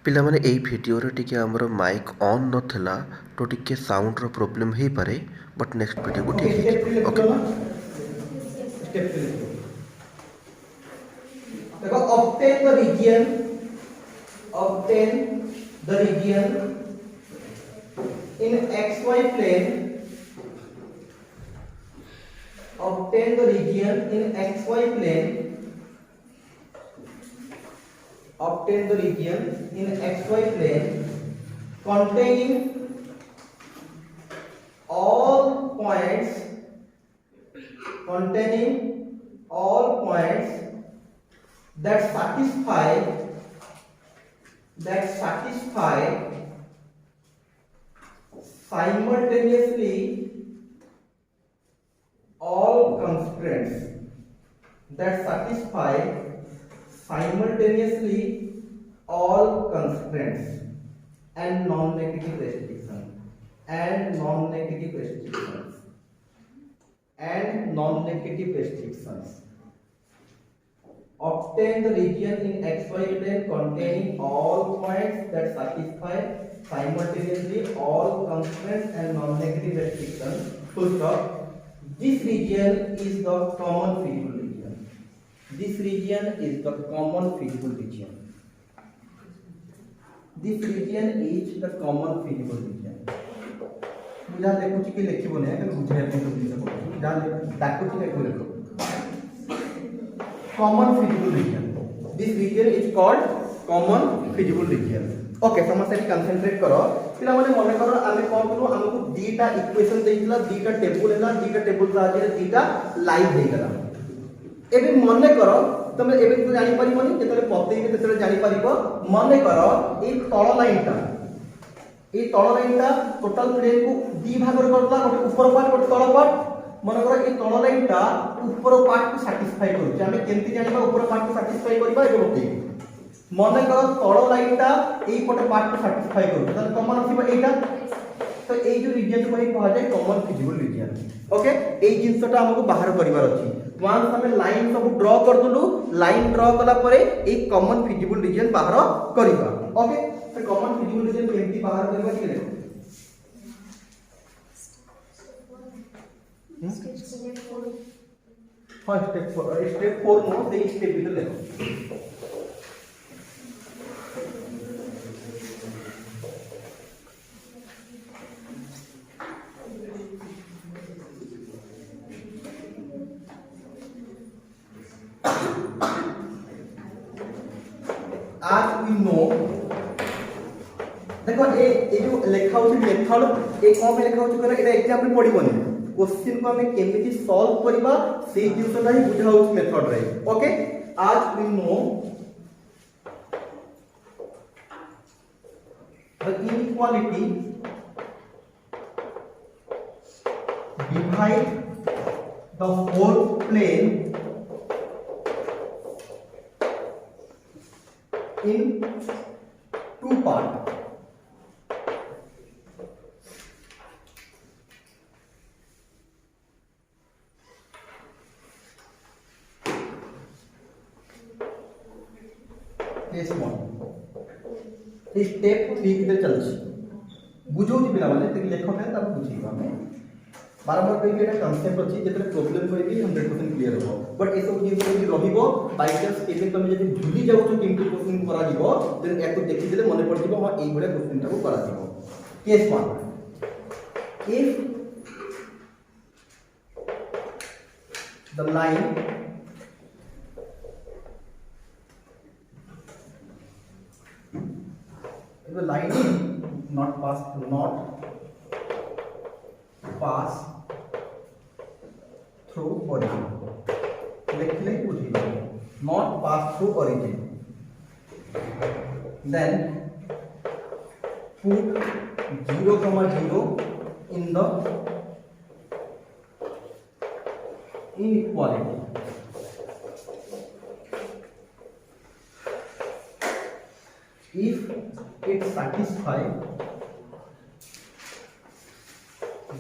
ପିଲାମାନେ ଏଇ ଭିଡ଼ିଓରେ ଟିକେ ଆମର ମାଇକ୍ ଅନ୍ ନଥିଲା ତ ଟିକେ ସାଉଣ୍ଡର ପ୍ରୋବ୍ଲେମ୍ ହେଇପାରେ ବଟ୍ ନେକ୍ସଟ ଭିଡ଼ିଓକୁ ଠିକ୍ ହେଇଯିବ। ଓକେ देखो obtain the region in xy plane, obtain the region in xy plane, obtain the region in xy plane containing all points that satisfy simultaneously all constraints, that satisfy simultaneously all constraints and non-negative restrictions obtain the region in xy plane containing all points that satisfy simultaneously all constraints and non-negative restrictions. Full stop. This region is the common feasible region. This region is the common feasible region. This region is the common feasible region. मुझे देखो कि लिखिबो नै कि बुझे अपन तो this को जा डाकु कि लिखो common feasible region. This region is called common feasible region. Okay समस्या की कंसंट्रेट करो पिला माने मने करो आमे कोन करू हमको दीटा इक्वेशन देइतला दीटा टेबल हैला दीटा टेबल साहाଯ୍य दीटा लाइन हे गला एबे मने करो तमे एबे तो जानि परिबोनी जेतले पतेइबे तेतले जानि परिबो मने करो ए तळ लाइनटा टोटल प्लेन को दी भाग रे करला गोटे ऊपर पार्ट गोटे तळ पार्ट मन करो ए तळ लाइनटा ऊपर पार्ट को सैटिस्फाई करू जे केमती जानिबा ऊपर पार्ट को सैटिस्फाई करबा एबे ओके मन कर तळ लाइनटा एई पटे पार्ट को सैटिस्फाई करू त कॉमन आसीबा एटा तो एई जो रीजन को कहा जाय कॉमन फिजिबल रीजन ओके एई जिंसटा हमको बाहर करिवार अछि वंस हमें लाइन सब ड्रा कर दलु लाइन ड्रा कला परे एई कॉमन फिजिबल रीजन बाहर करिबा ओके तो कॉमन फिजिबल रीजन केमती बाहर करिबा कि देखो स्टेप 4 नो से स्टेप भी देखो as we know देखो ए जो लिखा होची मेथड ए कोन में लिखा होची करे एटा एग्जांपल पडिबोनी क्वेश्चन को हमें केमिति सॉल्व करबा से जिंसटा ही बुझा होची मेथड रे okay as we know the inequality divide the whole plane in two parts. Case 1. Step 3 के चलछि बुझौ कि पिला माने ते लेखो है तब बुझिबा हमें बारंबार कहि एटा कांसेप्ट अछि जेतरे प्रॉब्लम होइबी 100% क्लियर हो बट ए सब जिंस जदी रहिबो बाय चांस केबे तमे जदी भूली जाउ तो केमति क्वेश्चन करा दिबो देन एको देखि देले मने पड़ दिबो हां एई भले क्वेश्चन टाको करा दिबो case 1 if the line not pass through origin लिखले बुझिबो not pass through origin then put 0, 0 in the inequality if it satisfies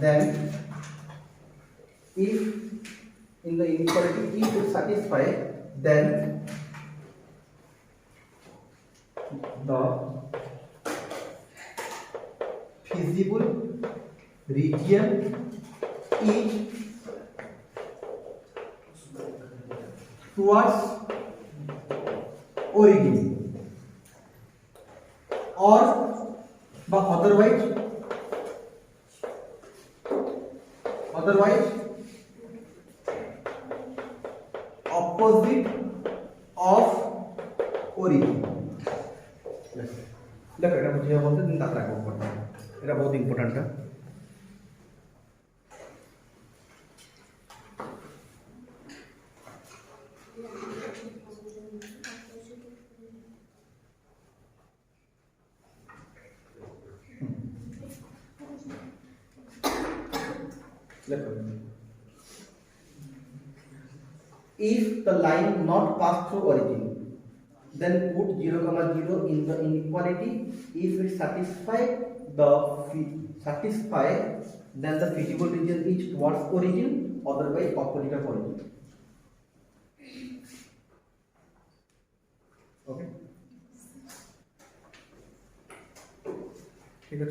then if in the inequality if it satisfies then the feasible region is towards origin or but otherwise opposite of origin. देखो এটা বুঝিয়ে বলতে দিন তারপর রাখবো পড়তে এটা বহুত ইম্পর্টেন্ট है If the line not pass through origin, then put 0, 0 in the inequality. If it satisfy, then the feasible region is towards origin, otherwise opposite of origin. Okay. ठीक है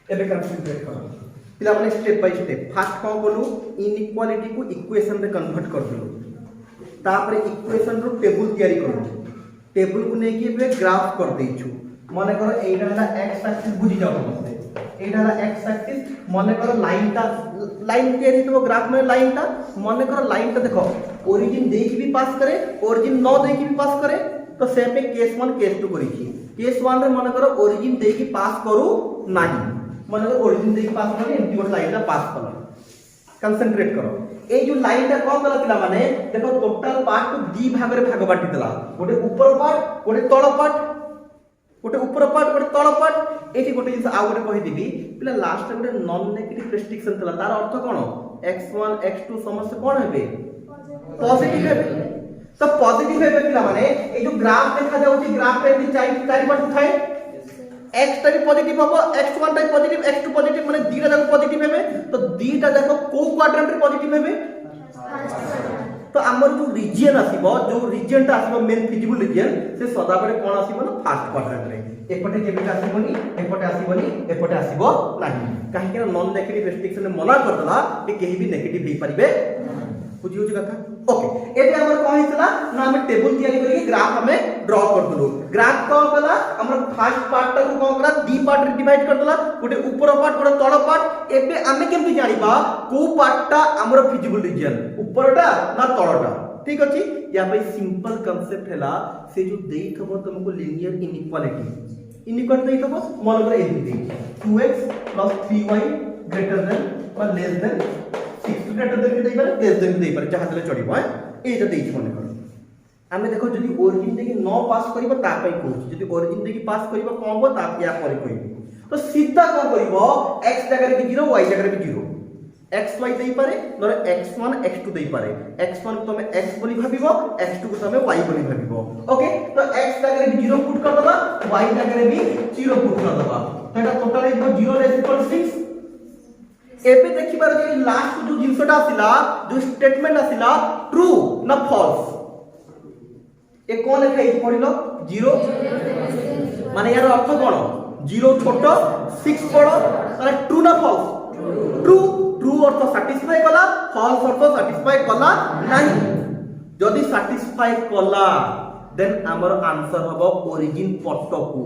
एबे कंसीडर करो पिला माने स्टेप बाय स्टेप फास्ट को बोलू inequality को equation रे कन्वर्ट कर दलो तापर इक्वेशन रो टेबल तैयारी करू टेबल को नेकी एबे ग्राफ कर देछु माने करो एटा हला एक्स एक्सिस बुझी जाओ समझते एटा हला एक्स एक्सिस माने करो लाइन तैयारी तो ग्राफ में लाइन ता माने करो लाइन ता देखो ओरिजिन दे की भी पास करे ओरिजिन न दे की भी पास करे तो से पे केस 1 केस 2 करी छी केस 1 रे माने करो ओरिजिन दे की पास करू नाही माने ओरिजिन देखि पास करे एमटी गोट लाइन ता पास कला कंसंट्रेट करो ए जो लाइन ता कोन कला पिला माने देखो टोटल पार्ट को दी भाग रे भाग बाटी देला गोटे ऊपर पार्ट गोटे तळ पार्ट गोटे ऊपर पार्ट गोटे तळ पार्ट एठी गोटे जिंस आ गोटे कहि दिबी पिला लास्ट रे गोटे नॉन नेगेटिव रेस्ट्रिक्शन तला तार अर्थ कोन x1 x2 समस्त कोन हेबे पॉजिटिव हेबे तो पॉजिटिव हेबे पिला माने ए जो ग्राफ देखा जाउची ग्राफ रे चारि पार्ट थाए x टा भी पॉजिटिव होबो x1 टा पॉजिटिव x2 पॉजिटिव माने दीटा जाको पॉजिटिव हेबे तो दीटा जाको को क्वाड्रेंट रे पॉजिटिव हेबे तो हमर जो रीजन आसीबो जो रीजन टा आसीबो मेन फिजिबल रीजन से सदा बडे कोन आसीबो ना फर्स्ट क्वाड्रेंट रे एपटे केबे आसीबोनी एपटे आसीबो नाही काहे के नॉन नेगेटिव रेस्ट्रिक्शन ने मना कर दला कि केही भी नेगेटिव हे परिबे बुझियो जे कथा ओके एबे हमर कोन हितला ना हम टेबल तैयारी करी ग्राफ हमें ड्रा कर दलो ग्राफ कोन कला हमर फर्स्ट पार्ट टा को कोन कला दी पार्ट रे डिवाइड कर दला गोटे ऊपर पार्ट गोटे तळ पार्ट एबे हमें केमति जानिबा को पार्ट टा हमर फिजिबल रीजन ऊपरटा ना तळटा ठीक अछि या भाई सिंपल कांसेप्ट हैला से जो देई थबो तुमको लीनियर इनइक्वालिटी देई थबो मन करे एबी देई 2x 3y ग्रेटर देन और लेस देन 6 ग्रेटर देन के देई पारे लेस देन देई पारे जहां तले चढिबो एटा देई मन करो आमे देखो जदी ओरिजिन देखि न पास करिबो ता पई कहू जदी ओरिजिन देखि पास करिबो कहबो ता या परे कहबो तो सीधा को करिबो x जगह रे 0 y जगह रे 0 xy देई पारे नरे x1 x2 देई पारे x1 को तमे x बोली भाबिबो x2 को तमे y बोली भाबिबो ओके तो x जगह रे 0 पुट कर दबा y जगह रे भी 0 पुट कर दबा तो एटा टोटल इज 0 लेस इक्वल 6 एबे देखिबार जे लास्ट जो जिंसटा आसिला जो स्टेटमेंट आसिला ट्रू ना फॉल्स ए कोन लिखा इ पढिलो 0 माने यार अर्थ कोन 0 छोटो 6 बड़ो ताले ट्रू ना फॉल्स ट्रू ट्रू अर्थ सैटिस्फाई कला फॉल्स अर्थ सैटिस्फाई कला नाही जदी सैटिस्फाई कला देन हमर आंसर हबो ओरिजिन पटकू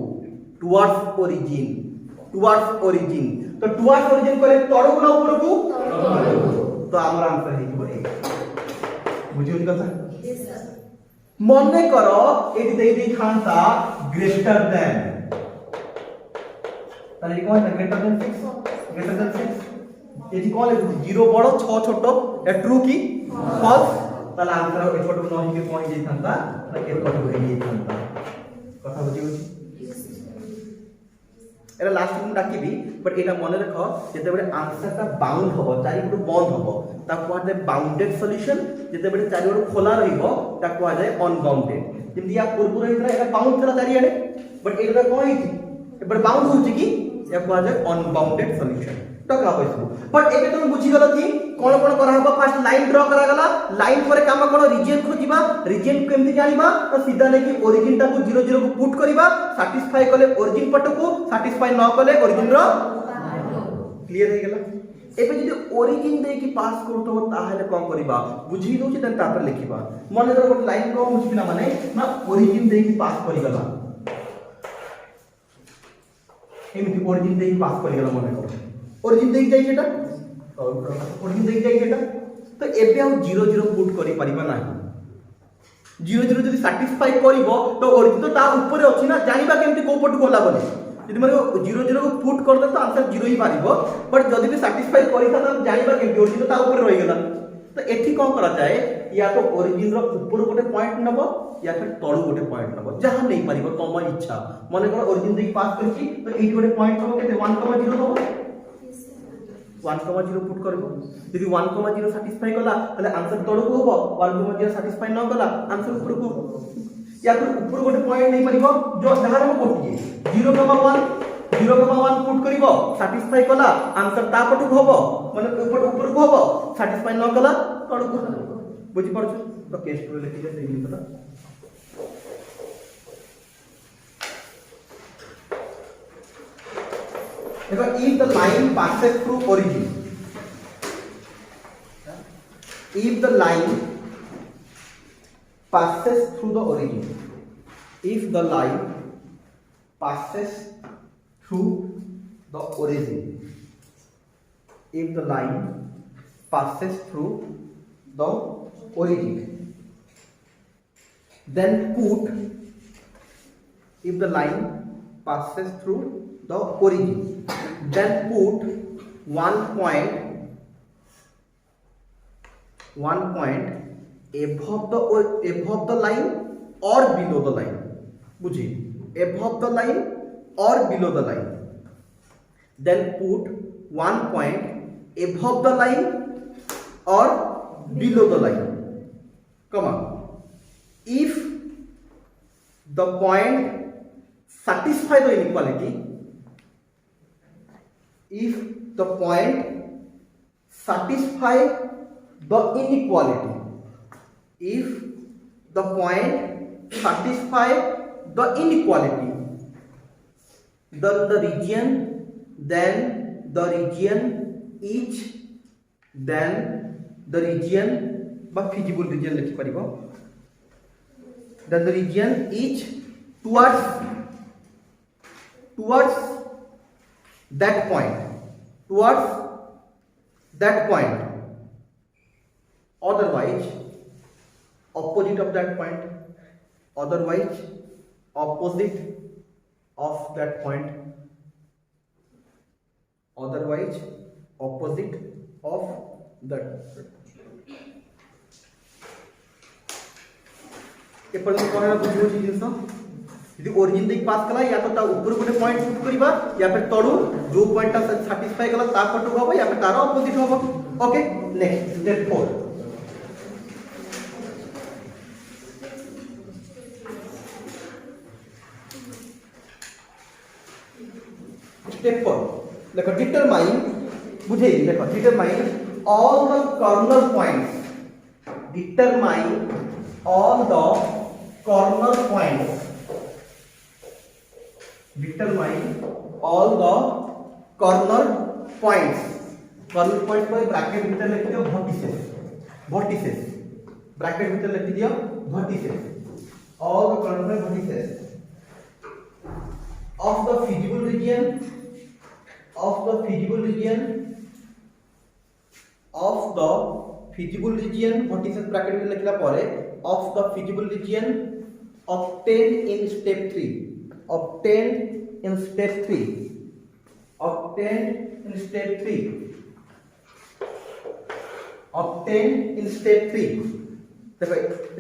टुवर्ड्स ओरिजिन तो टुवर्ड्स ओरिजिन करे तळकू ना ऊपरकू तो हमर आंसर हे जबो ए बुझियो कथा यस सर मने करो एटी देई थांता ग्रेटर देन ताले कोन ग्रेटर देन 6 एटी कोन 0 बड़ो 6 छोटो ए ट्रू की फॉल्स ताले आंसर एपट को नही के पॉइंट जे थांता ताले एपट को हे थांता कथा बुझियो एरा लास्ट में डाकिबी बट एटा मने रखो जेते बडे आंसर ता बाउंड होबो चारि गुड बंद होबो ता कोआ दे बाउंडेड सॉल्यूशन जेते बडे चारि गुड खोला रहिबो ता कोआ जाय अनबाउंडेड जेमति या पूर्व रहितरा एटा बाउंड थला चारि आडे बट एटा कोन हिची बट बाउंड होची की या कोआ जाय अनबाउंडेड सॉल्यूशन टका पैसबू बट एबे तुम बुझी गलो कि कोन कोन करा हबा फास्ट लाइन ड्रा करा गला लाइन पर काम कोन रीजन खोजिबा रीजन केमति जानिबा तो सीधा लेकी ओरिजिन टा को 0 0 को पुट करिबा सैटिस्फाई कले ओरिजिन पट को सैटिस्फाई न कले ओरिजिन रो क्लियर हो गेला एबे जदि ओरिजिन दे की पास करतो ताहले कोन करिबा बुझी दोछि तन तापर लिखिबा मन धर गोटे लाइन को बुझिना माने ना ओरिजिन दे की पास करि गला एमति ओरिजिन दे की पास करि गला मन को ओरिजिन दे जाई जेटा ओरिजिन दे जाई जेटा तो एबे आ 0 0 पुट करि परिबा नाही 0 0 जदि सैटिस्फाई करिवो तो ओरिजिन तो ता ऊपर अछि ना जानिबा केमति को पट कोला बोले यदि माने 0 0 को पुट कर दे तो आंसर 0 ही पारिबो बट जदि भी सैटिस्फाई करि था तो जानिबा केमति ओरिजिन तो ता ऊपर रहि गेला तो एठी कोन करा जाए या तो ओरिजिन रो ऊपर गोटे पॉइंट नबो या फिर तळु गोटे पॉइंट नबो जहां नै पारिबो तम इच्छा माने कोन ओरिजिन दे पास करछि तो एठी गोटे पॉइंट नबो केते 1,0 नबो 1,0 पुट करबो यदि 1,0 सैटिस्फाई कला तले आंसर तळु को होबो 1,0 सैटिस्फाई न कला आंसर ऊपर को या फिर ऊपर गोटे पॉइंट नै पारिबो जो जहां हम कोटिए 0,1 पुट करिवो सैटिस्फाई कला आंसर ता पटु को होबो माने ऊपर को होबो सैटिस्फाई न कला तळु को बुझि परछ तो केस को लिखि दे सेही पता देखो if the line passes through origin if the line passes through the origin if the line passes through the origin if the line passes through the origin then put if the line passes through the origin then put 1 point above the line or below the line बुझी above the line or below the line then put 1 point above the line or below the line comma if the point satisfy the inequality if the point satisfy the inequality if the point satisfy the inequality then the region each then the region বা feasible region লিখি পারিব then the region each towards that point otherwise opposite of that point otherwise opposite of that point otherwise opposite of that ए पर कोन बुझियो छी जिंस यदि origin देख पास कला या तो ता ऊपर गोटे पॉइंट पुट करबा या फिर तळु जो पॉइंट ता सैटिस्फाई कला ता पटु होबो या फिर तार ऑपोजिट होबो ओके नेक्स्ट स्टेप 4 स्टेप 4 देखो डिटरमाइन बुझे देखो determine all the corner points determine all the corner points determine all the corner points पर ब्रैकेट भीतर लिख दियो vertices ब्रैकेट भीतर लिख दियो vertices all the corner vertices of the feasible region vertices bracket में लिखला पारे of the feasible region obtained in step 3 obtained in step 3 देखो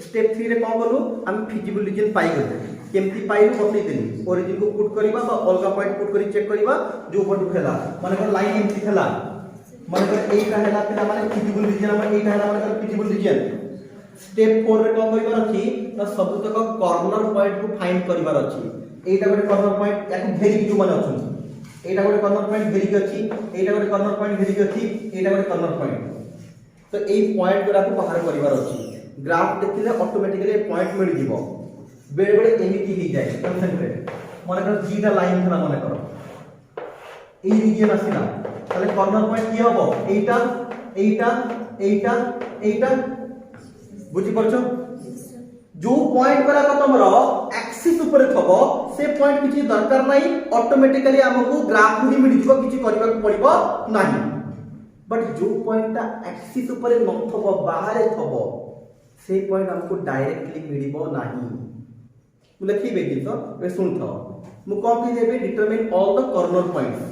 स्टेप 3 रे कोन बोलू हम feasible region पाई गले केमती पाइलु बतै देनी ओरिजिन को पुट करबा बा अलगा पॉइंट पुट करी चेक करबा जो पटु खेला माने को लाइन एमती खेला माने को एटा हेला पेला माने feasible region माने एटा हेला माने feasible region स्टेप 4 रे कोन करिवार अछि ना सबुतक कॉर्नर पॉइंट को फाइंड करिवार अछि एटा गोटे कॉर्नर पॉइंट याकु घेरि जो माने अछि एटा गोटे कॉर्नर पॉइंट घेरी के अछि, एटा गोटे कॉर्नर पॉइंट घेरी के अछि, एटा गोटे कॉर्नर पॉइंट। तो एई पॉइंट गुरा को बाहर करिवार अछि। ग्राफ देखिले ऑटोमेटिकली पॉइंट मिल जिवो। बेले बेले एमिति ही जाय कंसंट्रेट माने कर जीटा लाइन थला माने करो এই রিজিয়ন আসিলা তাহলে কর্নার পয়েন্ট কি হবে এইটা এইটা এইটা এইটা বুঝি পারছো जो पॉइंट गुरा तमर एक्सिस ऊपर थबो से पॉइंट किछि दरकार नै ऑटोमेटिकली हमकु ग्राफ ही मिल जिवो किछि करबा पड़िबो नाही बट जो पॉइंटटा एक्सिस ऊपर न थबो बाहर थबो से पॉइंट हमकु डायरेक्टली मिलिबो नाही मु लिखिबे कि तो ए सुन थो मु कॉपी देबे determine all the corner points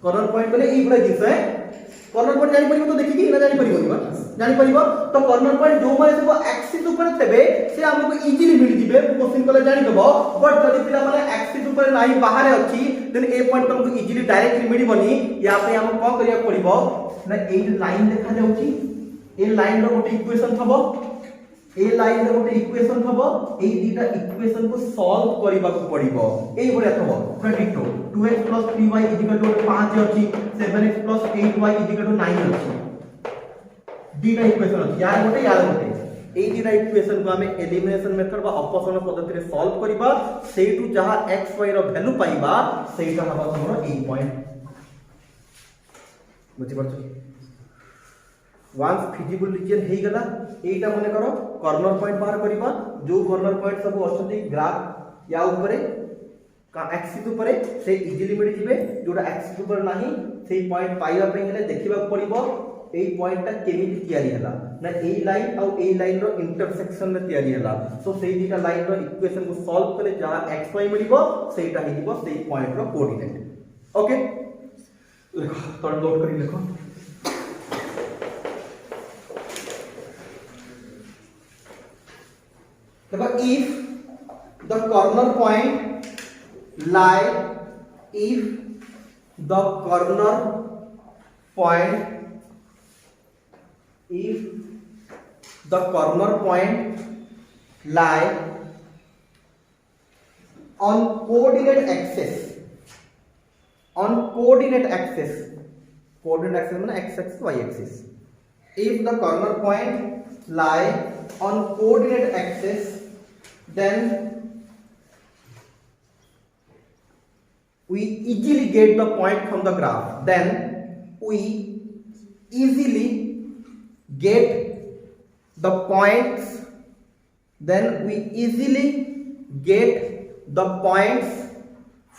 corner point बोले ई बड़ा जिस है कॉर्नर पॉइंट जानि परिबो तो देखि कि ना जानि परिबो बा जानि परिबो तो कॉर्नर पॉइंट जो माने सब एक्सिस ऊपर थेबे से हमको इजीली मिल जिवे क्वेश्चन कले जानि देबो बट जदि पिला माने एक्सिस ऊपर नाही बाहर अछि देन ए पॉइंट तुमको इजीली डायरेक्टली मिलिबोनी या पे हम कोन करिया पड़िबो ना ए लाइन देखा जाउची ए लाइन रो गोटे इक्वेशन थबो ए लाइन रो गोटे इक्वेशन थबो ए दीटा इक्वेशन को सॉल्व करिबा को पड़िबो ए बढिया थबो प्रेडिक्टो 2x 3y 5 अछि 7x 8y 9 अछि दीटा इक्वेशन अछि यार गोटे ए दीटा इक्वेशन को हमें एलिमिनेशन मेथड बा अपसरण पद्धति रे सॉल्व करिबा सेटू जहा x y रो वैल्यू पाइबा सेटा हबा हमरो ए पॉइंट बुझि परछ वंस फिजिबल रीजन हे गला एटा मने करो कॉर्नर पॉइंट बाहर करिबा जो कॉर्नर पॉइंट सब अछथि ग्राफ या ऊपरे का एक्सिस ऊपरे से इजीली मिल जिवे जोटा एक्सिस ऊपर नाही से पॉइंट पाइबा पे गेले देखिबा पड़िबो ए पॉइंटटा केमिति तयारी हला ना ए लाइन और ए लाइन रो इंटरसेक्शन में तयारी हला सो सेई दीटा लाइन रो इक्वेशन को सॉल्व करे जहां x y मिलिबो सेटा हिदिबो सेई पॉइंट रो कोऑर्डिनेट ओके तो नोट करि लिखो if the corner point lie if the corner point lie on coordinate axis coordinate axis means x axis y axis if the corner point lie on coordinate axis then we easily get the point from the graph then we easily get the points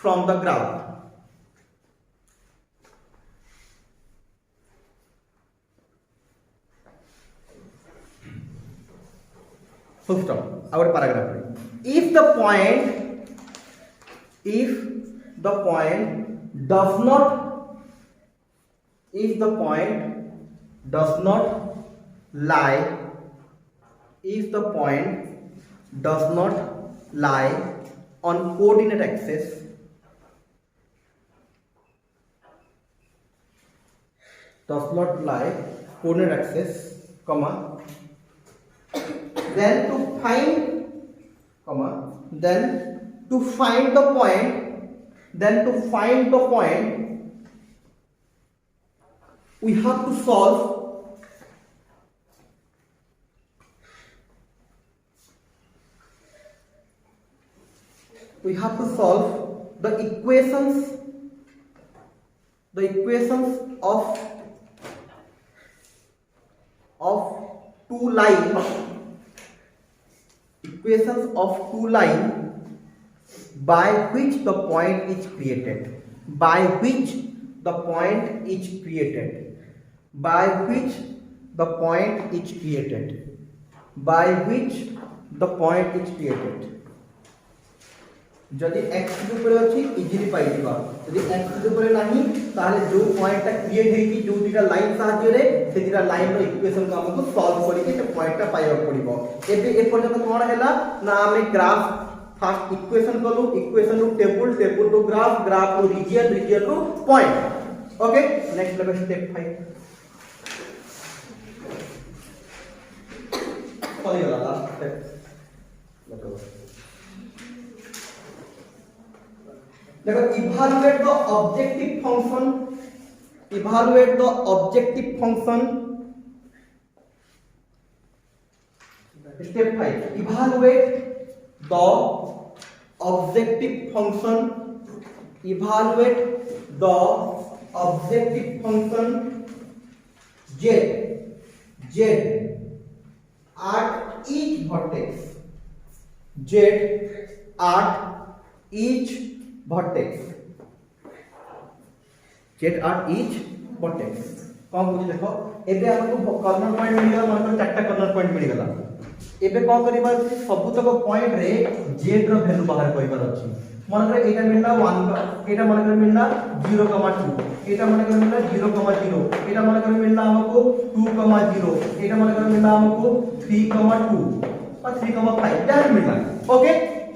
from the graph full stop our paragraph if the point does not lie on coordinate axis comma then to find the point we have to solve the equations of two lines by which the point is created जदि x ऊपर अछि easily पाइ दिबा यदि x ऊपर नाही ताले जो पॉइंटटा create हेकी जो दिटा लाइन साहाय्य रे से दिटा लाइन रो इक्वेशन को हमको सॉल्व करि के पॉइंटटा पाइबा पड़िबो एबे ए पर्यंत कोन हैला ना हमें ग्राफ फर्स्ट इक्वेशन कलु equation to table to graph to region to point okay next level step 5 follow your last step देखो evaluate the objective function, evaluate the objective function. Step 5 evaluate the objective function, evaluate the objective function z at each vertex, z at each vertex, z at each vertex। कौन बुझी देखो एबे हमको corner point मिल गला, मतलब चारटा corner point मिल गला। एबे कौन करिबा सब तक पॉइंट रे z रो वैल्यू बाहर करिबार अछि। मन करे एटा मिलला 1, एटा मन करे मिलला 0,2, एटा मन करे मिलला 0,0, एटा मन करे मिलला हमको 2,0, एटा मन करे मिलला हमको 3,2 और 3,5 डायरेक्ट मिलला। ओके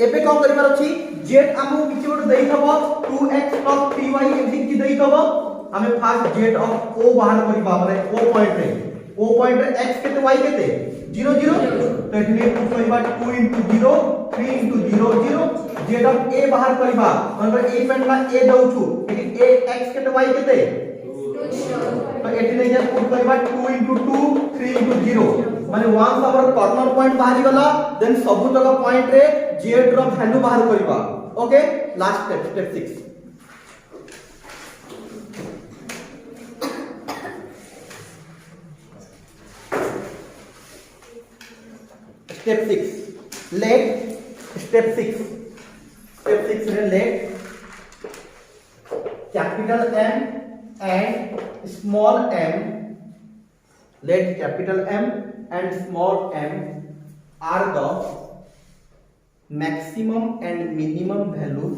एबे कौन करिबार अछि z हमको किछि गोटे देई थबो 2x + 3y एमि कि देई थबो। हमें फास्ट z ऑफ o बाहर करिबा, माने o पॉइंट रे x केते y केते 0 0, तो एठने पुट करिबा 2 * 0 3 * 0 0, z ऑफ a बाहर करिबा मतलब a पॉइंट ला a दउछु, एठी a x केते y केते 2 तो एठने जे पुट करिबा 2 * 2 3 * 0, माने वंस आवर कॉर्नर पॉइंट बाहर गला देन सब जगह पॉइंट रे z रो वैल्यू बाहर करिबा। Okay last step, step 6 step 6 let step 6 है let capital M and small m, let capital M and small m are the maximum and minimum values,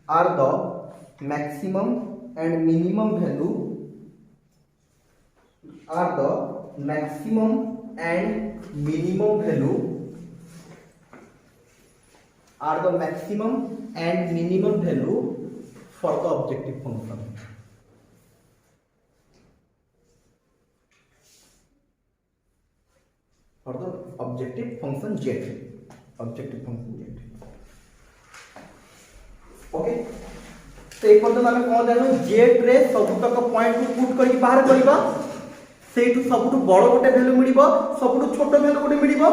are the maximum and minimum value, are the maximum and minimum value, are the maximum and minimum value for the objective function। for the objective function z, objective function z। Okay तो एक point हमें कौन जानू z रे सब तक point को put करके बाहर करबा, सेठू सबटू बड़ गोटे वैल्यू मिलिबो, सबटू छोट वैल्यू गोटे मिलिबो।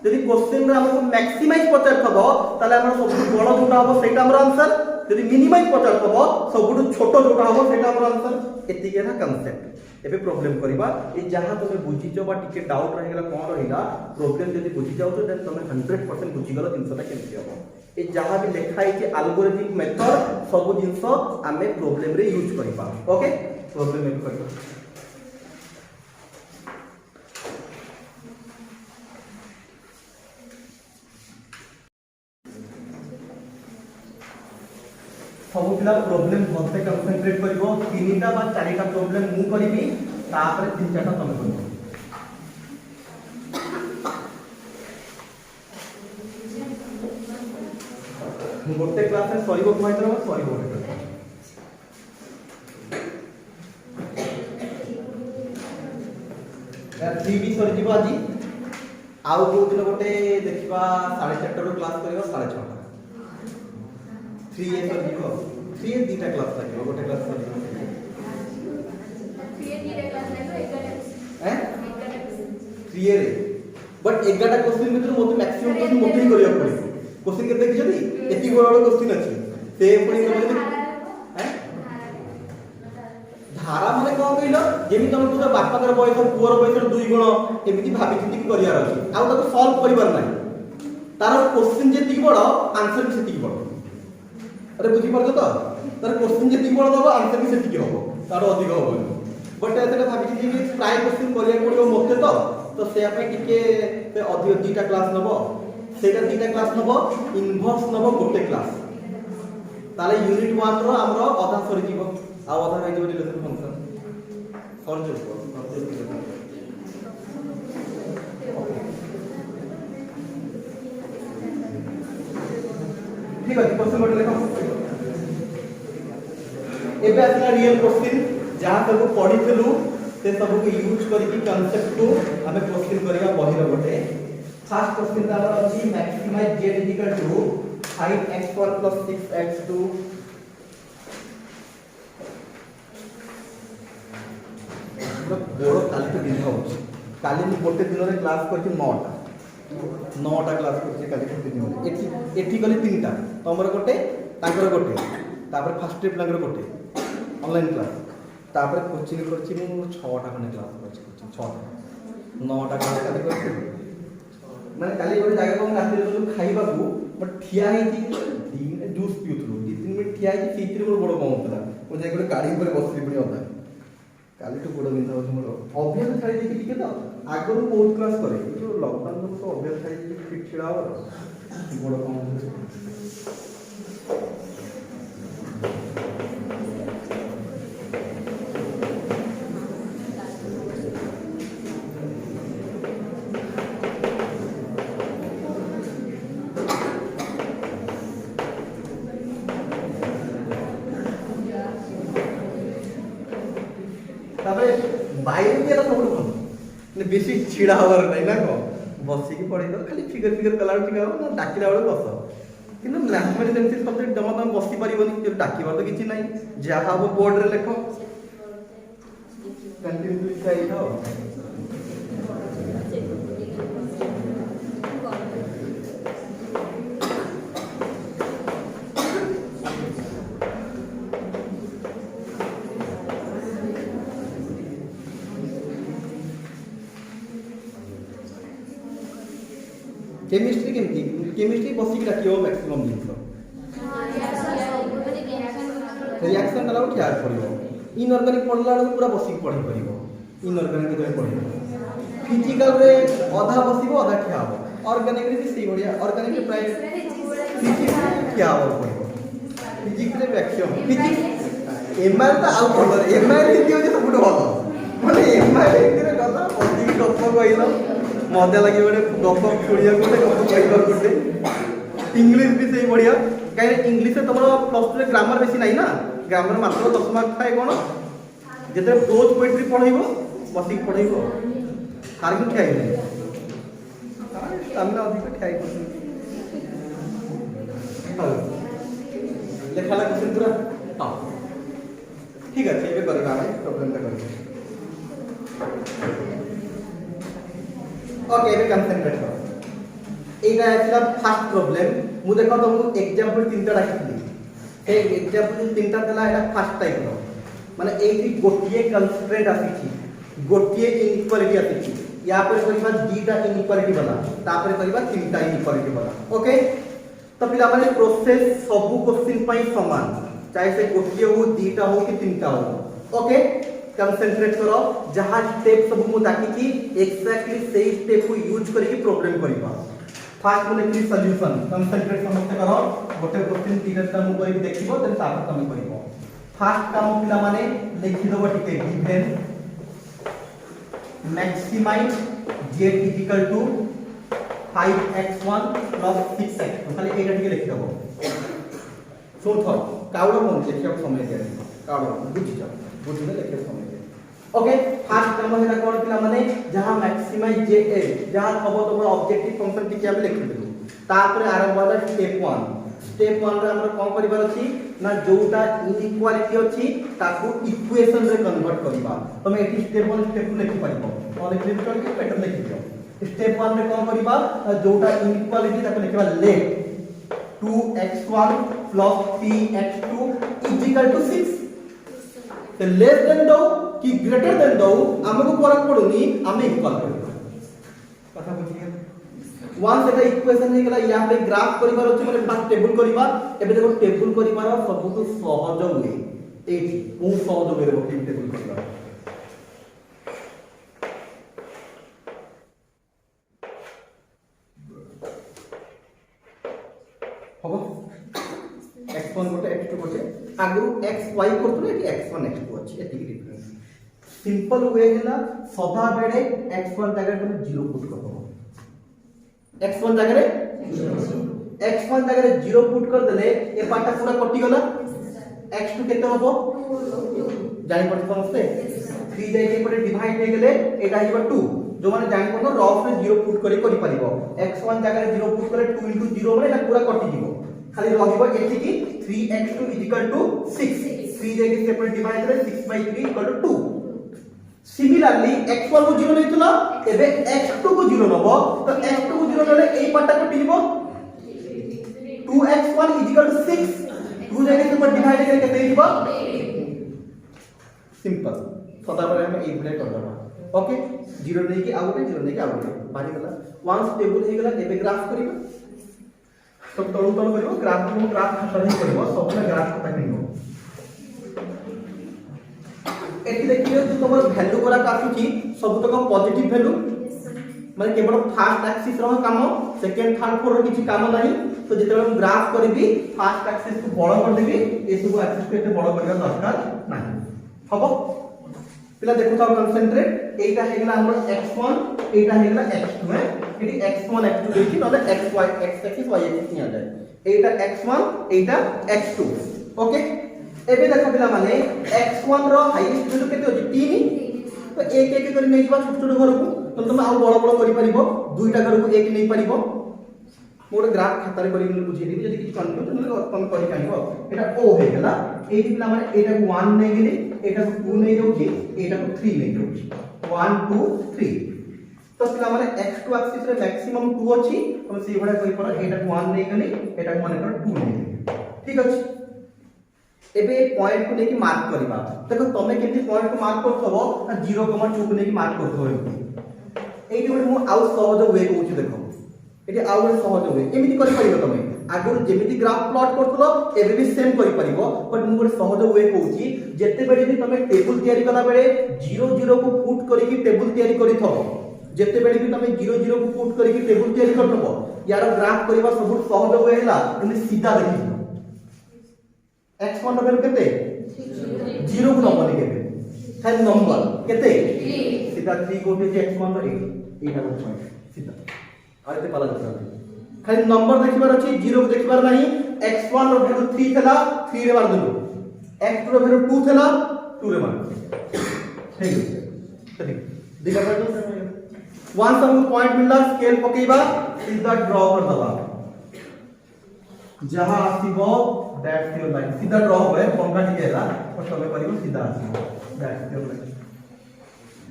यदि क्वेश्चन रे हमको मैक्सिमाइज पचार थबो ताले हमर सबटू बड़ जोटा हबो सेटा हमर आंसर, यदि मिनिमाइज पचार थबो सबटू छोट जोटा हबो सेटा हमर आंसर। एतिके ना कांसेप्ट। एबे प्रॉब्लम करबा ए जहां तुमे बुझिचो बा टिके डाउट रहिगला कोन रहिला प्रॉब्लम यदि बुझि जाउ तो देन तुमे 100% बुझि गलो जिंसटा केमति हबो। ए जहां भी लिखा है कि एल्गोरिथमिक मेथड सब जिंस आमे प्रॉब्लम रे यूज करबा। ओके प्रॉब्लम में करबा सब पिला प्रॉब्लम भलसे कंसंट्रेट करिवो। तीनटा बा चारिटा प्रॉब्लम मु करिवि तापर तीन चारटा तमे करिवो। गोटे क्लास में सरीबो पॉइंटर सरीबो गोटे यार 3 भी सरी जीव आज आउ को दिन गोटे देखिबा 4:30 रो क्लास करिवो 6:30 3 ए सरी जीव 3 ए दीटा क्लास लागिवो गोटे क्लास सरी 3 ए दीटा क्लास लागो 11 हैं 3 ए रे बट 11टा क्वेश्चन में तो मोते मैक्सिमम क्वेश्चन मोते ही करिया पड़े। क्वेश्चन के देखिछथि एति बड़ बड़ क्वेश्चन अछि से पुणी करबे हैं धारा माने कोन कहिलो जेमि तुम पूरा बापाकर बयस पुअर बयस 2 गुण एमिति भाबि चिंति करियार अछि आ ताको सॉल्व करिबार नाही तार क्वेश्चन जेति बड़ आंसर भी सेति बड़। अरे बुझी परछ तो तार क्वेश्चन जेति बड़ दबो आंसर भी सेति होबो तार अधिक होबो बट एतका भाबि चिंति कि प्राय क्वेश्चन करिया पड़ियो मते तो से आपे टिके से अधिक दीटा क्लास नबो सेटा दीटा क्लास नबो इनवर्स नबो गोटे क्लास ताले यूनिट 1 रो हमरो आधा सरी जीवो आ आधा रहि जीवो रिलेशन फंक्शन सर जो ठीक है क्वेश्चन नंबर देखो एबे आसला रियल क्वेश्चन जहां तक पढिथलु से सब को यूज करके कांसेप्ट को हमें क्वेश्चन करिया बहिर गोटे। फर्स्ट क्वेश्चन तार अछि मैक्सिमाइज z 5x1 + 6x2 কালি ମୁଁ ଗୋଟେ ଦିନରେ କ୍ଲାସ୍ କରିଛି 9ଟା କ୍ଲାସ୍ କରିଛି କାଲି ଗୋଟେ ଦିନରେ। ଏଠି କଲି 3ଟା, ତମର ଗୋଟେ ତାଙ୍କର ଗୋଟେ, ତାପରେ ଫାର୍ଷ୍ଟ ଟ୍ରିପ୍ ତାଙ୍କର ଗୋଟେ ଅନଲାଇନ୍ କ୍ଲାସ୍, ତାପରେ କୋଚିଂ କରିଛି ମୁଁ 6ଟା ଖଣ୍ଡେ କ୍ଲାସ୍ କରିଛି, 9ଟା କ୍ଲାସ୍ କାଲି କରିଛି। ମାନେ କାଲି ଗୋଟେ ଜାଗାକୁ ଆମେ ରାତିରେ ଗଲୁ ଖାଇବାକୁ, ବଟ୍ ଠିଆ ହେଇଛି ଜୁସ୍ ପିଉଥିଲୁ, 2-3 ମିନିଟ୍ ଠିଆ ହେଇଛି, ସେଇଥିରେ ମୋର ଗୋଡ଼ କଣ ହେଉଥିଲା, ମୁଁ ଯାଇକି ଗୋଟେ ଗାଡ଼ି ଉପରେ ବସିଲି ପୁଣି ଅଧା। କାଲିଠୁ ଗୋଡ଼ ବିନ୍ଧା ହେଉଛି ମୋର, ଅଭ୍ୟାସ ଛାଡ଼ି ଦେଇଛି ଟିକେ ତ। ଆଗରୁ ବହୁତ କ୍ଲାସ୍ କରେ, କିନ୍ତୁ ଲକଡାଉନ୍ ଯୋଗୁଁ ତ ଅଭ୍ୟାସ ଛାଡ଼ି ଦେଇଛି, ଫିଟ୍ ଛିଡ଼ା ହବ ଗୋଡ଼ କଣ ହେଉଛି। তারপরে বাইরে গিয়ে ସବୁଠୁ ଭଲ, ମାନେ ବେଶୀ ଛିଡ଼ା ହବାର ନାହିଁ ନା କ'ଣ, ବସିକି ପଢ଼େଇଦେବ, ଖାଲି ଫିଗର କଲା ବେଳକୁ ଟିକେ ହବ ନା, ଡାକିଲା ବେଳକୁ ବସ। କିନ୍ତୁ ମ୍ୟାଥମେଟିକ୍ସ ଏମିତି ସବଜେକ୍ଟ ଜମା ତମେ ବସି ପାରିବନି, କିନ୍ତୁ ଡାକିବାର ତ କିଛି ନାହିଁ, ଯାହା ହବ ବୋର୍ଡରେ ଲେଖ, କଣ୍ଟିନ୍ୟୁ ହେଇଥାଅ। केमिस्ट्री केमती केमिस्ट्री बसिक डाकियो मैक्सिमम जिनिस रिएक्शन कला ठिया पड़ो, इनऑर्गेनिक पढ़ला बेलू पूरा बसिक पढ़ी पार, इनऑर्गेनिक पढ़ो, फिजिकल रे अधा बसो अधा ठिया हम, ऑर्गेनिक भी सही बढ़िया, ऑर्गेनिक प्राय फिजिक्स ठिया हम पड़ो, फिजिक्स रे मैक्सिमम फिजिक्स एमआई तो आउ भल, एमआई हिंदी हो सब भल, मैंने एमआई हिंदी रे गला बसिक गप कहल मजा लगे, गोटे गप शुणिया गोटे गप कह गोटे, इंग्लीश भी सही बढ़िया, कहीं इंग्लीश तुम +2 ग्रामर बेसी ना, ग्रामर मात्र 10 मार्क थाए कौन, जिते प्रोज पोएट्री पढ़ेब बसिक पढ़ेब, तार भी ठिया स्टामिना अधिक ठिया लेखा क्वेश्चन पूरा हाँ ठीक अच्छे, ये करवा प्रॉब्लम कर ओके एबे कंसंट्रेट करो। एटा है फर्स्ट प्रॉब्लम, मु देखो तुमको एग्जांपल 3टा डाकिली, ए एग्जांपल 3टा देला, एटा फर्स्ट टाइप रो, माने एठी गोटिए कंस्ट्रेंट आसीची, गोटिए इनइक्वालिटी आसीची, या पर करबा दीटा इनइक्वालिटी वाला, तापर करबा 3टा इनइक्वालिटी वाला। ओके तो पिला माने प्रोसेस सब क्वेश्चन पई समान, चाहे से गोटिए हो, दीटा हो कि 3टा हो। ओके कंसंट्रेट करो, जहाँ स्टेप सब मु डाकी की एक्जेक्टली सही स्टेप को यूज करके प्रॉब्लम करबा। फास्ट में लिखली सॉल्यूशन, कंसंट्रेट समझते करो, गोटे क्वेश्चन 3टा मु करके देखिबो, देन तापर तुम करबो। फास्ट काम पिला माने लिखि दबो ठीक है, given maximise z = 5x1 + 6x, खाली एटा ठीक लिखि दबो। चौथा काउडो कोन लिखिया समय दे, काउडो बुझि जाओ, बुझिले लिखिया समय। ओके फास्ट काम हेला कोन पिला माने जहां मैक्सिमाइज जे ए जहां खबो तमर ऑब्जेक्टिव फंक्शन टिके हम लिखि देलु, तापर आरंभ होला स्टेप 1। स्टेप 1 रे हमर कोन करिबार अछि ना, जोटा इनइक्वालिटी अछि ताकू इक्वेशन रे कन्वर्ट करिबा। तमे एठी स्टेप 1 स्टेप 2 लिखि परिबो, नले क्लिक करके पैटर्न लिखि दियो। स्टेप 1 रे कोन करिबा, जोटा इनइक्वालिटी ताकू लिखिबा लेट 2x1 + 3x2 = 6। तो लेस देन दो कि ग्रेटर देन दो हमको फरक पड़ुनी, हम इक्वल करबा कथा बुझिए। वंस एटा इक्वेशन हे गेला, या पे ग्राफ करिबार अछि, माने फास्ट टेबल करिबा। एबे देखो टेबल करिबार सबुतो सहज वे एठी, बहुत सहज वे रे टेबल करिबा। हबो x1 गोटे x2 गोटे, आगु xy करथले कि x1 x2 अछि, एति डिफरेंस। सिंपल वे हैला सदा बेडे x1 जगह पर 0 पुट करबो, x1 जगह रे 0 पुट कर देले ए पाटा पूरा कटि गला, x2 केते हबो जानि पड़त समझते, 3 जाय के परे डिवाइड हे गेले एटा हिबा 2, जो माने जानि पड़ो रफ रे 0 पुट करी परिबो। x1 जगह रे 0 पुट करे 2 * 0 माने एटा पूरा कटि दिबो, खाली रहिबो एठी की 3x2 = 6, 3 जाय के सेपरेट डिवाइड करे 6/3 = 2। सिमिलरली x1 को 0 नैथिला एबे x2 को 0 नबो तो x2 को 0 नले एई पार्टटा कटि जिवो 2x1 6 2 जगह के ऊपर डिवाइड करके केते जिवो सिंपल सदाबले हम एई ब्रेक कर दबा ओके 0 नै कि आउट 0 नै कि आउट बारी गला वंस टेबल हे गला एबे ग्राफ करिबो सब तळु तळ करिबो ग्राफ खाली करिबो सबले ग्राफ खाता करिबो एठी देखियो जो तमर वैल्यू करा काफी सब तक पॉजिटिव वैल्यू माने केवल फर्स्ट एक्सिस रो काम सेकंड थर्ड फोर रो किछि काम नाही तो जेते हम ग्राफ करबी फर्स्ट एक्सिस को बड़ कर देबी ए सब एक्सिस को एते बड़ करबा दरकार नाही हबो पिला देखो था कंसंट्रेट एटा हेगला हमर x1 एटा हेगला x2 है एटी x1 x2 देखि तले xy x axis y axis निया जाय एटा x1 एटा x2 ओके एबे देखो पिला माने x1 रो हाईएस्ट वैल्यू केते होची 3 तो एक एक कर नै जिबा छोट छोट घर को तो तुम आउ बड़ बड़ करि परिबो दुईटा घर को एक नै परिबो मोर ग्राफ खाता रे करि बुझि दिबि जदि किछ कन्फ्यूजन नले तुम करि कानिबो एटा o हे गेला एही पिला माने एटा को 1 नै गेली एटा को 2 नै जाउची एटा को 3 नै जाउची 1 2 3 तो पिला माने x2 एक्सिस रे मैक्सिमम 2 अछि हम सेही भडा कहि पर एटा को 1 नै गेली एटा को माने कर 2 नै गेली ठीक अछि एबे पॉइंट को लेके मार्क करबा देखो तमे केति पॉइंट को मार्क करथबो 0.2 को लेके मार्क करथबो एठी गोटे मु आउ सहज वे कहूची देखो एठी आउ गोटे सहज वे एमिति करि परिबो तमे आगुर जेमिति ग्राफ प्लॉट करथलो एबे भी सेम करि परिबो बट मु गोटे सहज वे कहूची जेते बेले भी तमे टेबल तयारी कला बेले 0 0 को पुट करिकि टेबल तयारी करिथबो जेते बेले भी तमे 0 0 को पुट करिकि टेबल तयारी करथबो यार ग्राफ करबा सब सहज वे हैला एमि सीधा देखि x1 वैल्यू केते 0 को नंबर केते खाली नंबर केते सीधा 3 गोटे जे x1 रो 8 एटा को पॉइंट सीधा आते पाला जाता खाली नंबर देखिबार अछि 0 को देखिबार नाही x1 रो वैल्यू 3 थला 3 रे मार देलु x2 रो वैल्यू 2 थला 2 रे मार ठीक है ठीक दिखा पर वन सब पॉइंट मिलला स्केल पकेबा सीधा ड्रॉ कर दबा जहां आसीबो दैट्स योर लाइन सीधा ड्रॉ होए पंगा टिकेला और तमे करिवो सीधा आसीबो दैट्स योर लाइन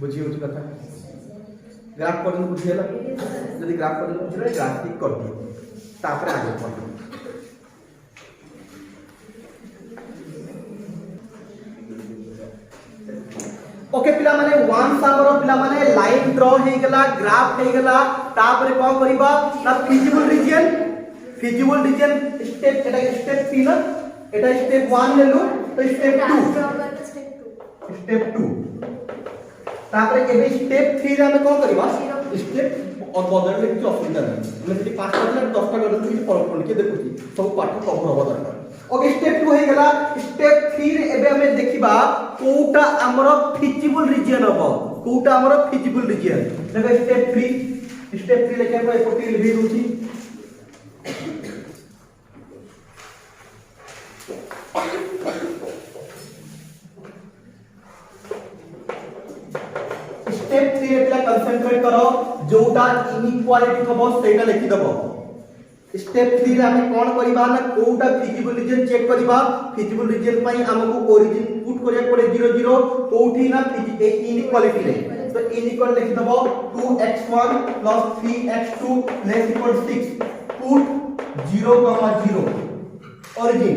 बुझियो छ कथा ग्राफ कर बुझियला यदि ग्राफ कर बुझिले ग्राफ टिक कर दियो तापर आगे पढ़ो ओके पिला माने वन सामरो पिला माने लाइन ड्रॉ हे गेला ग्राफ हे गेला तापर को करबा ना फिजिबल रीजन स्टेप एटा स्टेप 3 ना एटा स्टेप 1 ले लो तो स्टेप 2 तापर एबे स्टेप 3 रे हम को करबा स्टेप और बदल ले किछ असुविधा नहीं हम जति 5 टा 10 टा कर किछ फरक पड़ के देखुची सब पाठ कवर हो दरकार ओके स्टेप 2 हे गेला स्टेप 3 रे एबे हम देखिबा कोउटा हमरो फिजिबल रीजन हबो कोउटा हमरो फिजिबल रीजन देखो स्टेप 3 लेके हम एकोटी रिव्यू होची स्टेप 3 एटा कंसंट्रेट करो जोटा इनइक्वालिटी हबो सेटा लिखि दबो स्टेप 3 रे हम कोन करिबा ना कोउटा फिजिबल रीजन चेक करिबा फिजिबल रीजन पई हमकु ओरिजिन पुट करिया पड़े 0 0 कोउठी ना इनइक्वालिटी रे तो इनइक्वल लिखि दबो 2x1 3x2 6 पुट 0 0 ओरिजिन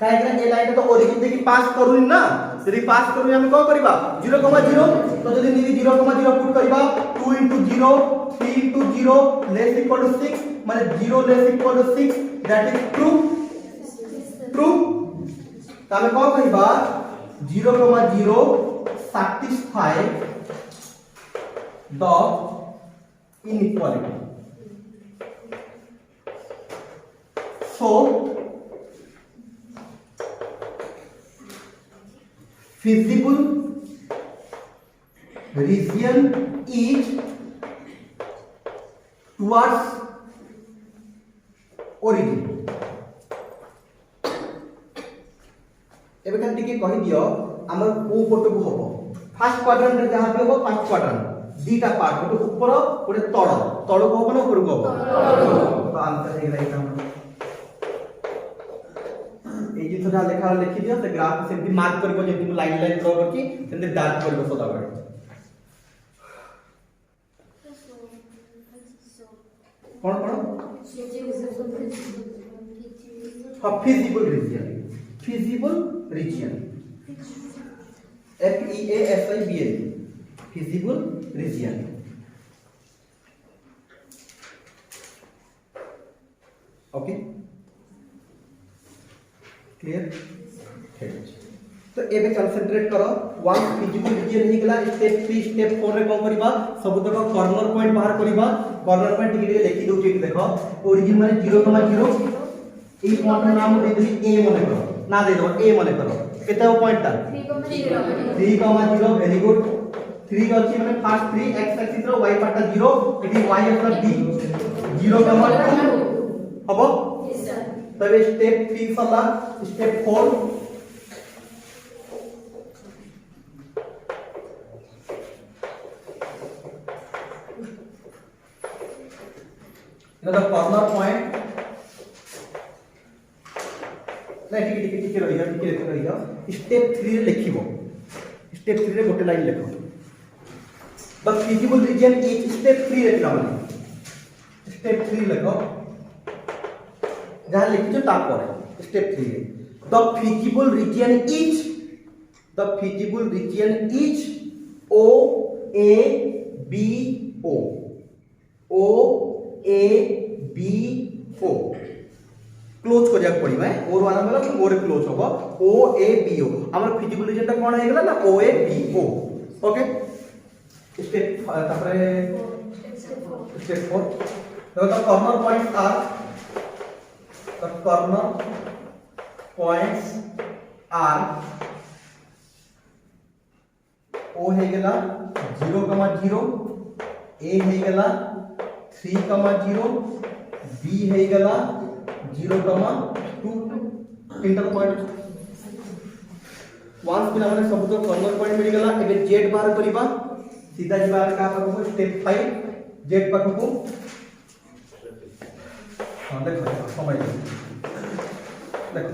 काहे कि ए लाइन तो ओरिजिन देखि पास करूनी ना यदि पास करूनी हम को करबा 0 0 तो यदि 0 0 पुट करबा 2 0 3 0 लेस इक्वल टू 6 माने 0 less equal to 6 that is true तो हम को करबा 0 0 satisfy the inequality so feasible region is towards origin एबे kan टिके कहि दियो हमर को पट को होबो फर्स्ट क्वाड्रेंट रे जहां पे होबो फर्स्ट क्वाड्रेंट दीटा पार्ट गोटे ऊपर गोटे तळ को होबो ना ऊपर को होबो तो आंसर हे लाइक हम ए जिसटा लिखा लिखि दियो से ग्राफ से भी मार्क करबो जे लाइन ड्रॉ करके सेंते डार्क करबो सदा बेले feasible region FEASIBL feasible region. Okay clear ठीक अछि। तो एबे कंसंट्रेट करो वन फिजिबल रीजन ही गला स्टेप 3 स्टेप 4 रे कोन करबा सब तक कॉर्नर पॉइंट बाहर करबा। कॉर्नर पॉइंट टिके लिखि दउ छी देखो ओरिजिन माने 0,0 ई पॉइंट नाम दे देली ए माने करो ना दे दो ए माने करो केते पॉइंट ता 3,0 वेरी गुड 3 अछि माने फर्स्ट 3 x एक्सिस रो y पार्ट 0 इति y प्लस b 0,2 हबो तबे स्टेप 3 सला स्टेप 4 the corner point ना ठीक रहिगा स्टेप 3 रे लिखिबो स्टेप 3 रे गोटे लाइन लिखो the feasible region is step 3 रे काम स्टेप 3 लिखो जहां लिखियो ता पर स्टेप 3 रे the feasible region is O A B O close करिया पड़िबा और वाला मतलब और क्लोज होबो OABO हमर फिजिबल रीजन ता कोन हे गेला ना OABO ओके स्टेप तापरे स्टेप 4 तो the corner points are O हे गेला 0,0 A हे गेला 3,0 B हे गेला 0,2 इंटर पॉइंट वंस बिना माने सब तो कॉर्नर पॉइंट मिल गेला एबे जेड बाहर करिबा सीधा जिबा का करबो स्टेप 5 जेड पाखकू हां देखो समय देखो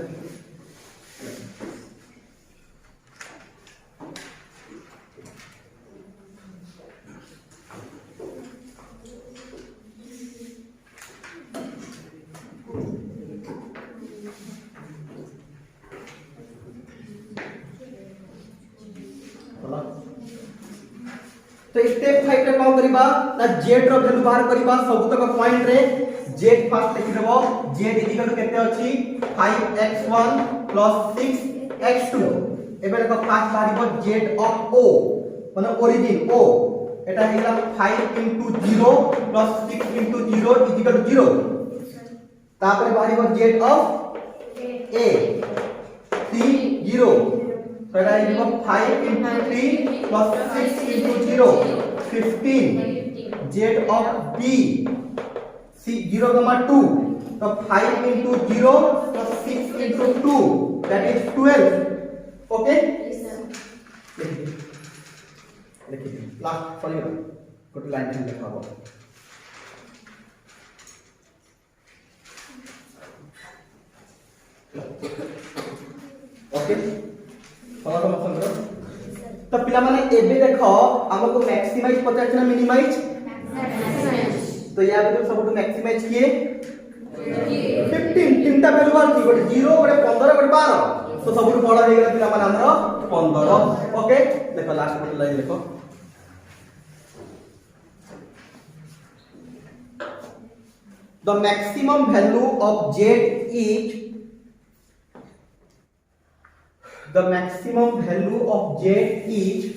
तो स्टेप 5 रे कौन करिबा ना जेड रो वैल्यू बाहर करिबा सब तक पॉइंट रे जेड फास्ट लिखि देबो जेड इक्वल टू केते अछि 5x1 6x2 एबे देखो फास्ट बाहरिबो जेड ऑफ O माने origin O Etah Hella 5 * 0 + 6 * 0 equal to 0 तापर बाहरिबो जेड ऑफ A 3 0 तो एटा हेला 5 * 3 + 6 * 0 15 जेड ऑफ B C 0,2 तो 5 * 0 + 6 * 2 that is 12 ओके लिखिए लास्ट सॉरी गुड लाइन लिखा हुआ ओके थोड़ा सा मतलब करो तो पिला माने एबे देखो हमको मैक्सिमाइज पता है ना मिनिमाइज तो या बेटा सब मैक्सिमाइज किए 15 तीनटा वैल्यू आर की गोटे 0 गोटे 15 गोटे 12 तो सब बड़ा हे गेला पिला माने हमरो 15 ओके देखो लास्ट गोटे लाइन देखो the maximum value of z is the maximum value of z is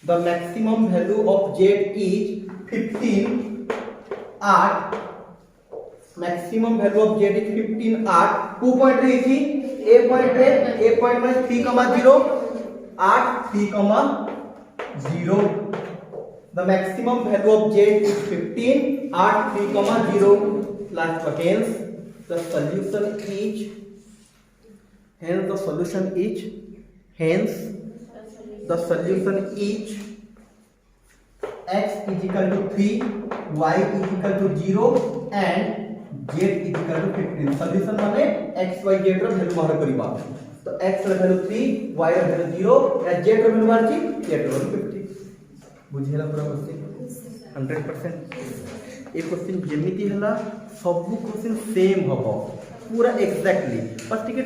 the maximum value of z is 15 8 maximum value of z is 15 8 2 point रही थी a point में 3,0 8 3,0 the maximum value of z is 15 8 3,0 last seconds the solution is hence the solution is x is equal to 3 y is equal to 0 and z is equal to 15 solution माने x y z रो value बाहर करिबा तो x रो value 3 y रो value 0 और z रो value बाहर छी z रो 15 बुझियला पूरा question 100% ए question जेमिति हला सब क्वेश्चन सेम हबो पूरा एग्जैक्टली बस टिके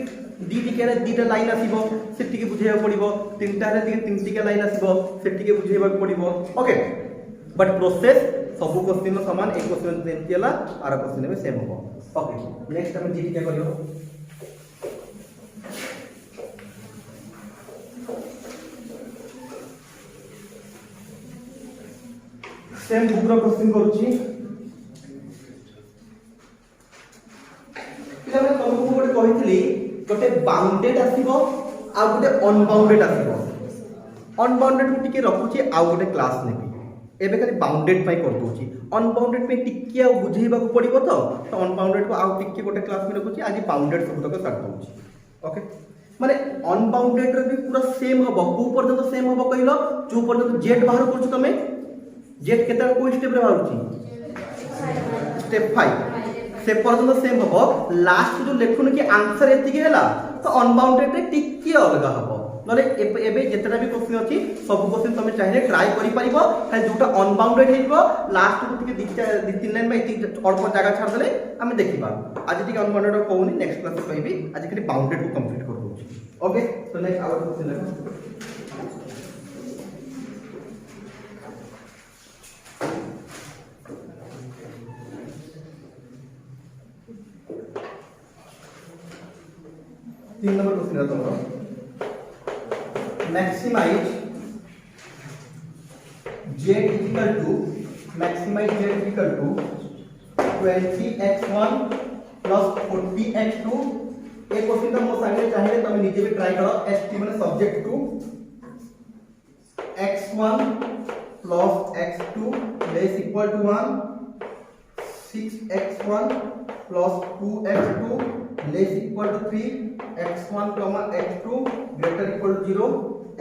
डी टिके रे दीटा लाइन आसीबो से टिके बुझेया पड़िबो तीनटा रे टिके तीन टिके लाइन आसीबो से टिके बुझेया पड़िबो ओके बट प्रोसेस सब क्वेश्चन समान एक क्वेश्चन जेमिति हला आर क्वेश्चन में सेम हबो ओके नेक्स्ट हम जी टिके करियो सेम बुक क्वेश्चन करूची पिला मैं तुमको गोटे कहितली गोटे बाउंडेड आसीबो आ गोटे अनबाउंडेड आसीबो अनबाउंडेड को टिके रखुची आ गोटे क्लास नेबी एबे खाली बाउंडेड पाई कर दोची अनबाउंडेड पे टिके आ बुझेइबा को पड़िबो तो अनबाउंडेड को आ टिके गोटे क्लास में रखुची आज बाउंडेड सब तक काट दोची ओके माने अनबाउंडेड रे भी पूरा सेम हबो को पर्यंत सेम हबो कहिलो जो पर्यंत जेड बाहर करछु तमे जेड केता को स्टेप रे बाहरची स्टेप 5 से पर्यंत सेम हबो लास्ट जो लेखुन कि आंसर एतिके हला तो अनबाउंडेड रे टिके अलग हबो नले एबे जेतरा भी क्वेश्चन अछि सब क्वेश्चन तमे चाहिले ट्राई करि परिबो खाली जोटा अनबाउंडेड हेइबो लास्ट को टिके दि तीन लाइन में अल्प जगह छाड़ देले हमें देखिबा आज टिके अनबाउंडेड कहूनी नेक्स्ट क्लास में कहबी आज खाली बाउंडेड को कंप्लीट कर दोछि ओके तो नेक्स्ट आवर क्वेश्चन देखो 3 नंबर क्वेश्चन है तुम्हारा maximize z equal to 20x1 plus 40x2 एक क्वेश्चन तो मो संगे चाहे तुम निजे भी ट्राई करो st माने subject to x1 plus x2 less equal to 1 6x1 plus 2x2 less equal to 3 x1 comma x2 greater equal to 0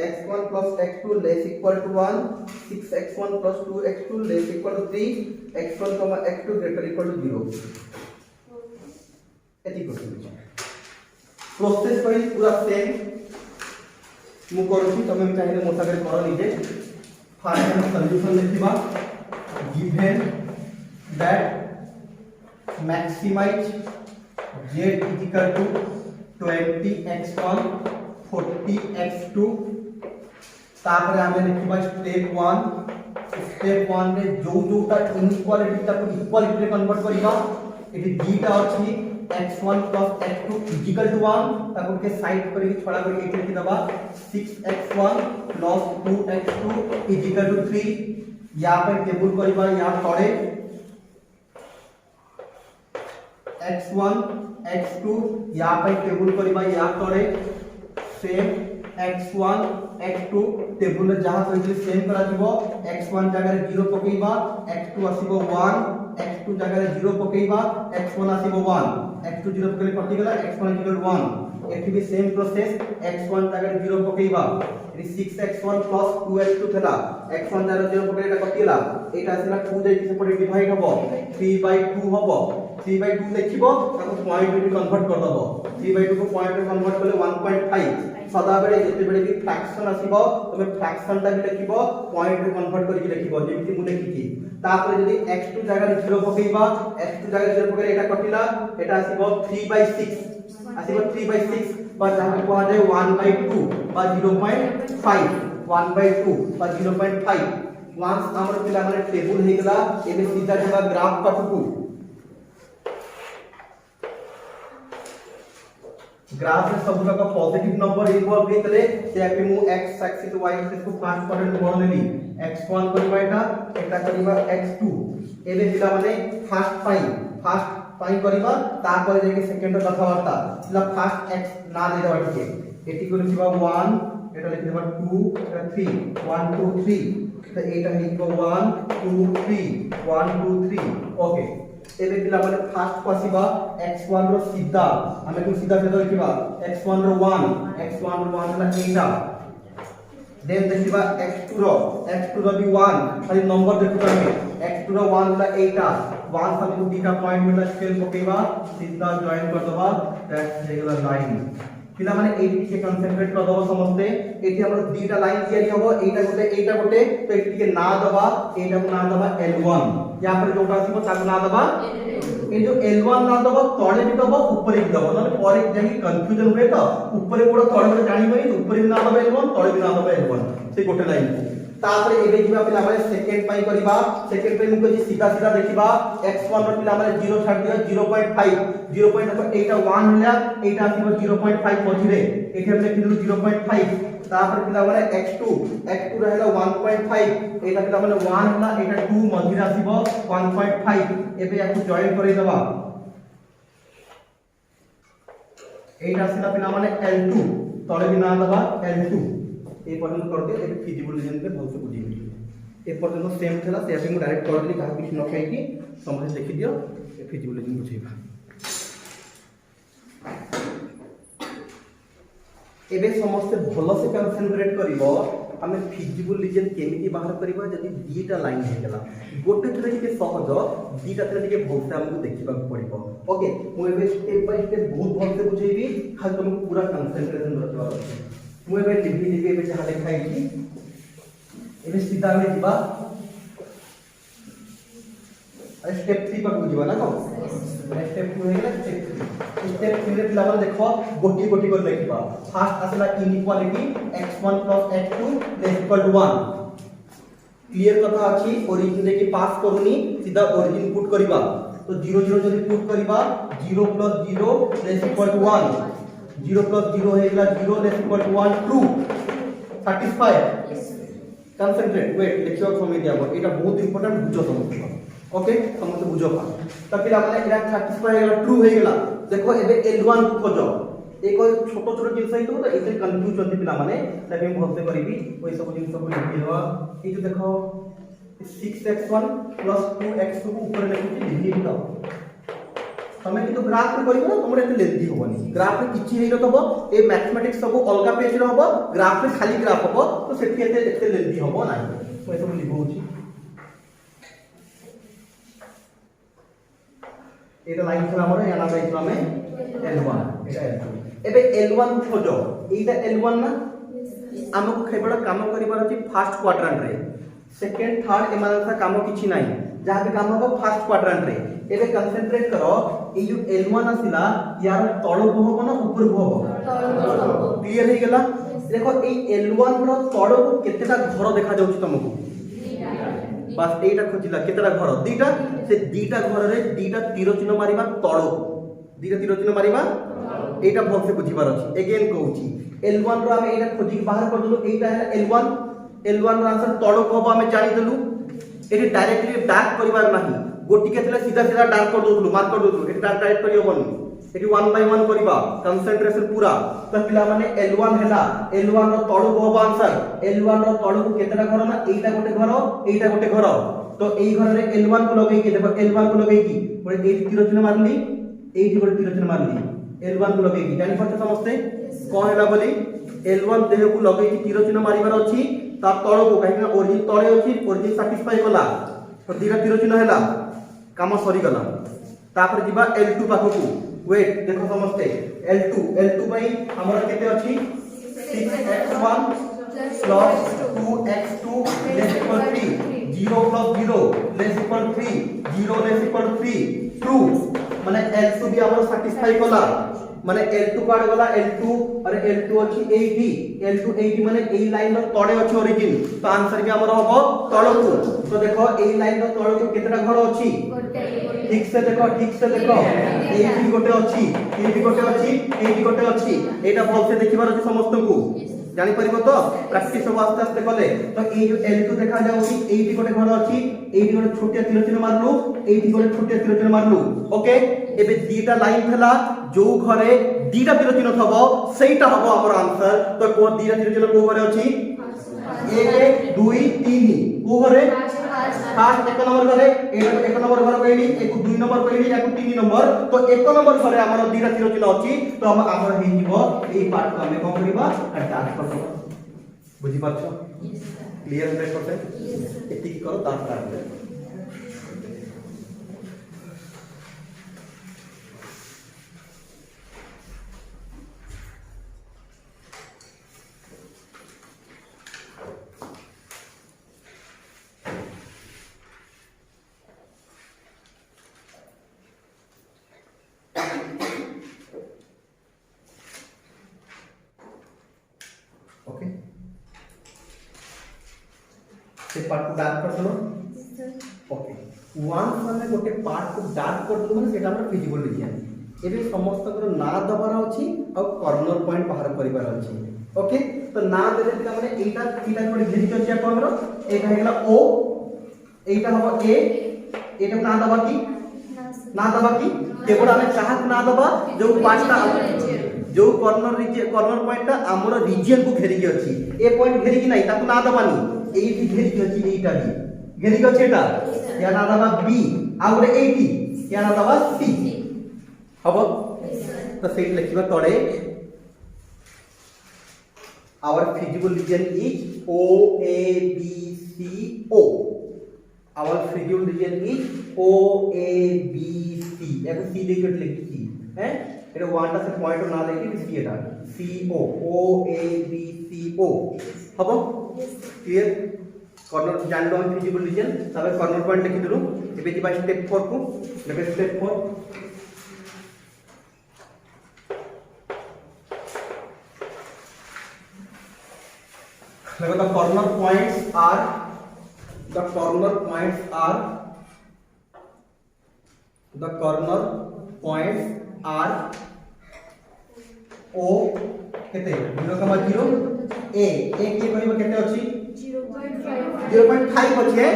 x1 plus x2 less equal to 1 6x1 plus 2x2 less equal to 3 x1 comma x2 greater equal to 0 एति question process कहि पूरा same मु करूची तमे चाहिए मोटा करे करो निजे फास्ट हम सॉल्यूशन लिखिबा given that maximize z is equal to 20x1 40x2 तापर हमें लिखिबा स्टेप 1 रे जो जोटा इनइक्वालिटी ताको इक्वालिटी रे कन्वर्ट करिबा एटी जीटा अछि x1 plus x2 equal to 1 ताको के साइड पर छड़ा करके एटी लिखि दबा 6x1 plus 2x2 equal to 3 यहां पे टेबल करिबा यहां तळे x1 x2 यहाँ पर टेबल करिबा यहाँ करे सेम x1 x2 टेबल में जहां से सेम करा दिबो x1 जगह रे 0 पकेइबा x2 आसीबो 1 x2 जगह रे 0 पकेइबा x1 आसीबो 1 x2 0 पकेले कटि गेला x1 इक्वल 1 एठी भी सेम प्रोसेस x1 जगह रे 0 पकेइबा एठी 6x1 प्लस 2x2 थला x1 जगह रे 0 पकेले एटा कटिला एटा आसीला 2 जाई से पड़े डिवाइड हबो 3/2 हबो 3/2 देखिबो ताको पॉइंट में कन्वर्ट कर दबो 3/2 को पॉइंट में कन्वर्ट करले 1.5 सदा बेले जते बेले कि फ्रैक्शन आसीबो तमे फ्रैक्शन ता भी लिखिबो पॉइंट में कन्वर्ट करके लिखिबो जेमिति मु लिखिछि तापर यदि x2 जगह रे 0 पकेइबा x2 जगह रे 0 पकेले एटा कटिला एटा आसीबो 3/6 आसीबो 3/6 बा जहां को आ जाए 1/2 बा 0.5 1/2 बा 0.5 वंस हमर पिला माने टेबल हे गेला एबे सीधा जगह ग्राफ पाठकू ग्राफ में सब का पॉजिटिव नंबर इन्वॉल्व हेतले से आके मु x एक्सिस y एक्सिस को फास्ट फॉरवर्ड मोड लेली x1 करबा एटा करबा x2 एबे दिला माने फास्ट पाई करबा तापर जेके सेकंड कथा वार्ता दिला फास्ट x ना दे देबा ठीक एटी को लिखबा 1 एटा लिख देबा 2 एटा 3 1 2 3 तो एटा लिखबा 1 2 3 1 2 3 ओके एबे पिला माने फास्ट को आसीबा x1 रो सीधा हमें को सीधा से लिखिबा x1 रो 1 x1 रो 1 ना एटा देन देखिबा x2 रो भी 1 खाली नंबर देखिबा हमें x2 रो 1 ना एटा 1 सब को बीटा पॉइंट में स्केल पकेबा सीधा जॉइन कर दबा दैट्स रेगुलर लाइन पिला माने एटी के कंसंट्रेट कर दबो समझते एटी हमर दीटा लाइन तैयारी होबो एटा गोटे तो एटी के ना दबा एटा को ना दबा L1 या पर जोटा आसीबो ताको ना दबा ए जो L1 ना दबा तळे भी दबा ऊपर भी दबा नले पर जाई कंफ्यूजन हुए तो ऊपर कोड तळे में जानि बनी ऊपर भी ना दबा L1 तळे भी ना दबा L1 से गोटे लाइन तापर एबे जिबा पिला माने सेकंड पाई करबा सेकंड पे मुको जी सीधा सीधा देखिबा x1 रो पिला माने 0 छाड़ दियो 0.5 0.5 एटा 1 हला एटा आसीबो 0.5 मझिरे एठी हम लिखिलु 0.5 तापर पिला माने x2 रहला 1.5 एटा पिला माने 1 हला एटा 2 मझिरे आसीबो 1.5 एबे याकु जॉइन करै दबा एटा आसीला पिला माने L2 तळे भी ना दबा L2 ए पर्यंत कर दियो ए फिजिबल रीजन पे बहुत से बुझी ए पर्यंत सेम थला से අපි डायरेक्ट कर दिली काहे किछ न कहि कि समझ लिखि दियो ए फिजिबल रीजन बुझेबा एबे समस्त भलो से कंसंट्रेट करबो हमें फिजिबल रीजन केमिति बाहर करबा जदी दीटा लाइन हे गेला गोटे थरे के सहज दीटा थरे के बहुत हमको देखिबा पड़िबो ओके मु एबे स्टेप बाय स्टेप बहुत भल से बुझेबी खाली तुमको पूरा कंसंट्रेशन रखबा अछि मु एबे लिखि एबे जहा लिखाई छी एबे सीधा में दिबा स्टेप 3 पर बुझिबा ना को स्टेप 2 हेला स्टेप 3 रे पिला देखो गोटी गोटी कर लिखबा फर्स्ट असला इनइक्वालिटी x1 + x2 = 1 क्लियर कथा अछि ओरिजिन रे की पास करूनी सीधा ओरिजिन पुट करबा तो 0 0 जदी पुट करबा 0 + 0 = 1 0 + 0 हेला 0 = 1 ट्रू सैटिस्फाई कंसंट्रेट वेट लिखियो समय दिया एटा बहुत इंपोर्टेंट बुझो समझ ओके समझ बुझो पा त पिला माने एटा सैटिस्फाई हेला ट्रू हे गेला देखो एबे L1 को खोजो एक छोटो छोटो जिंस है तो इसे कंफ्यूज होती पिला माने ताकि हम भलसे करबी ओइ सब जिंस को लिखि देबा ई जो देखो 6x1 + 2x2 को ऊपर लिखि लिखि दो तमे कि तो ग्राफ में करियो ना तुमरे एते लेंथी होबनी ग्राफ में किछि हेइ नतबो ए मैथमेटिक्स सब अलगा पेज रे होबो ग्राफ में खाली ग्राफ होबो तो सेठी एते लेंथी होबो नाही ओइ सब लिखौछि एटा लाइन थला हमर याना लाइन में L1 एटा L2 एबे L1 खोजो एटा L1 ना हमको केवल काम करिबार अछि फर्स्ट क्वाड्रेंट रे सेकंड थर्ड एमानसा काम किछि नाही जहां पे काम होबो फर्स्ट क्वाड्रेंट रे एबे कंसंट्रेट करो ए जो L1 आसिला यार तळो होबो ना ऊपर होबो क्लियर हे गेला देखो ए L1 रो तळो को केतेटा घर देखा जाउछि तुमको बस एटा खोजिला केतेटा घर दीटा से दीटा घर रे दीटा तीर चिन्ह मारिबा तळो दीटा तीर चिन्ह मारिबा एटा भल से बुझिबार अछि अगेन कहूछि L1 रो हम एटा खोजि बाहर कर दलु एटा है L1 रो आंसर तळो को हम जानि दलु एटी डायरेक्टली डार्क करिबार नाही गोटी केतले सीधा सीधा डार्क कर दउलु मार्क कर दउलु एटी डायरेक्ट करियो बनी एटी 1 बाय 1 करिबा कंसंट्रेशन पूरा त पिला माने L1 हैला L1 रो तळो को आंसर L1 रो तळो को केतरा घर ना एटा गोटे घर तो एई घर रे L1 को लगेई के देखो L1 को लगेई की बोले एटी तीर चिन्ह मारली एटी गोटे तीर चिन्ह मारली L1 को लगेई की जानि पछे समझते कोन हैला बोली L1 देह को लगेई की तीर चिन्ह मारिबार अछि ता तळो को काहे ना ओरिजिन तळे अछि ओरिजिन सैटिस्फाई कला तो दीरा तीर चिन्ह हैला काम सरी गला तापर जिबा L2 पाखो को वेट देखो समझते L2 भाई हमरा केते अछि 6x1 + 2x2 = 3 0 + 0 = 3 0 = 3 ट्रू माने L2 भी हमरा सैटिस्फाई कला माने L2 काड गला L2 अरे L2 अछि 80 L2 80 माने एई लाइन रो तळे अछि ओरिजिन तो आंसर भी हमरा होबो तळकु तो देखो एई लाइन रो तळकु केतेटा घर अछि ठीक से देखो एई गोटे अछि एई गोटे अछि एटा भल से देखिबार अछि समस्त को जानि परिबो तो प्रैक्टिस सब आस्ते आस्ते कले तो ए जो L2 देखा जाउची एई गोटे घर अछि एई गोटे छोटिया तीर चिन्ह मारलु एई गोटे छोटिया तीर चिन्ह मारलु ओके एबे दीटा लाइन थला जो घरे दीटा तीर चिन्ह थबो सेटा हबो हमर आंसर तो को दीटा तीर चिन्ह को घरे अछि 1 2 3 को घरे फर्स्ट एक नंबर घरे एक नंबर घर कहली एक 2 नंबर कहली या 3 नंबर तो एक नंबर घरे हमर दीटा तीर चिन्ह अछि तो हम हमर हे जीवो एई पार्ट को हम कोन करबा डार्क करबा बुझि पाछो क्लियर 100% एति करो डार्क कर पार्ट को डार्क कर दो ओके वंस माने गोटे पार्ट को डार्क कर दो माने सेटा हमर फिजिबल रीजन एबे समस्त कर ना दबार अछि और कॉर्नर पॉइंट बाहर करिवार अछि ओके तो ना देले पिला माने एटा एटा गोटे घेरी कर जिया हमर एटा हेगला ओ एटा हबो ए एटा ना दबा की ना दबा की केवल हमें चाहत ना दबा जो पार्टटा जो कॉर्नर पॉइंटटा हमर रीजन को घेरी के अछि ए पॉइंट घेरी की नहीं ताको ना दबानी एठी घेरी के अछि एटा भी घेरी के अछि एटा या ना दबा बी आ गोटे एठी या ना दबा सी हबो तो सेट लिखिबा तळे our feasible region is O A B C O our feasible region is O A B C एगो C देके लिखी C हैं एटा वाटा से पॉइंट ना लेके C Etah C O O A B C O हबो क्लियर कॉर्नर जान लो feasible region तबे कॉर्नर पॉइंट लिखि दिलु एबे जिबा स्टेप 4 को लेबे step 4 Like the corner points are the corner points are O केते 0,0 A के कहबो केते अछि 0.5 अछि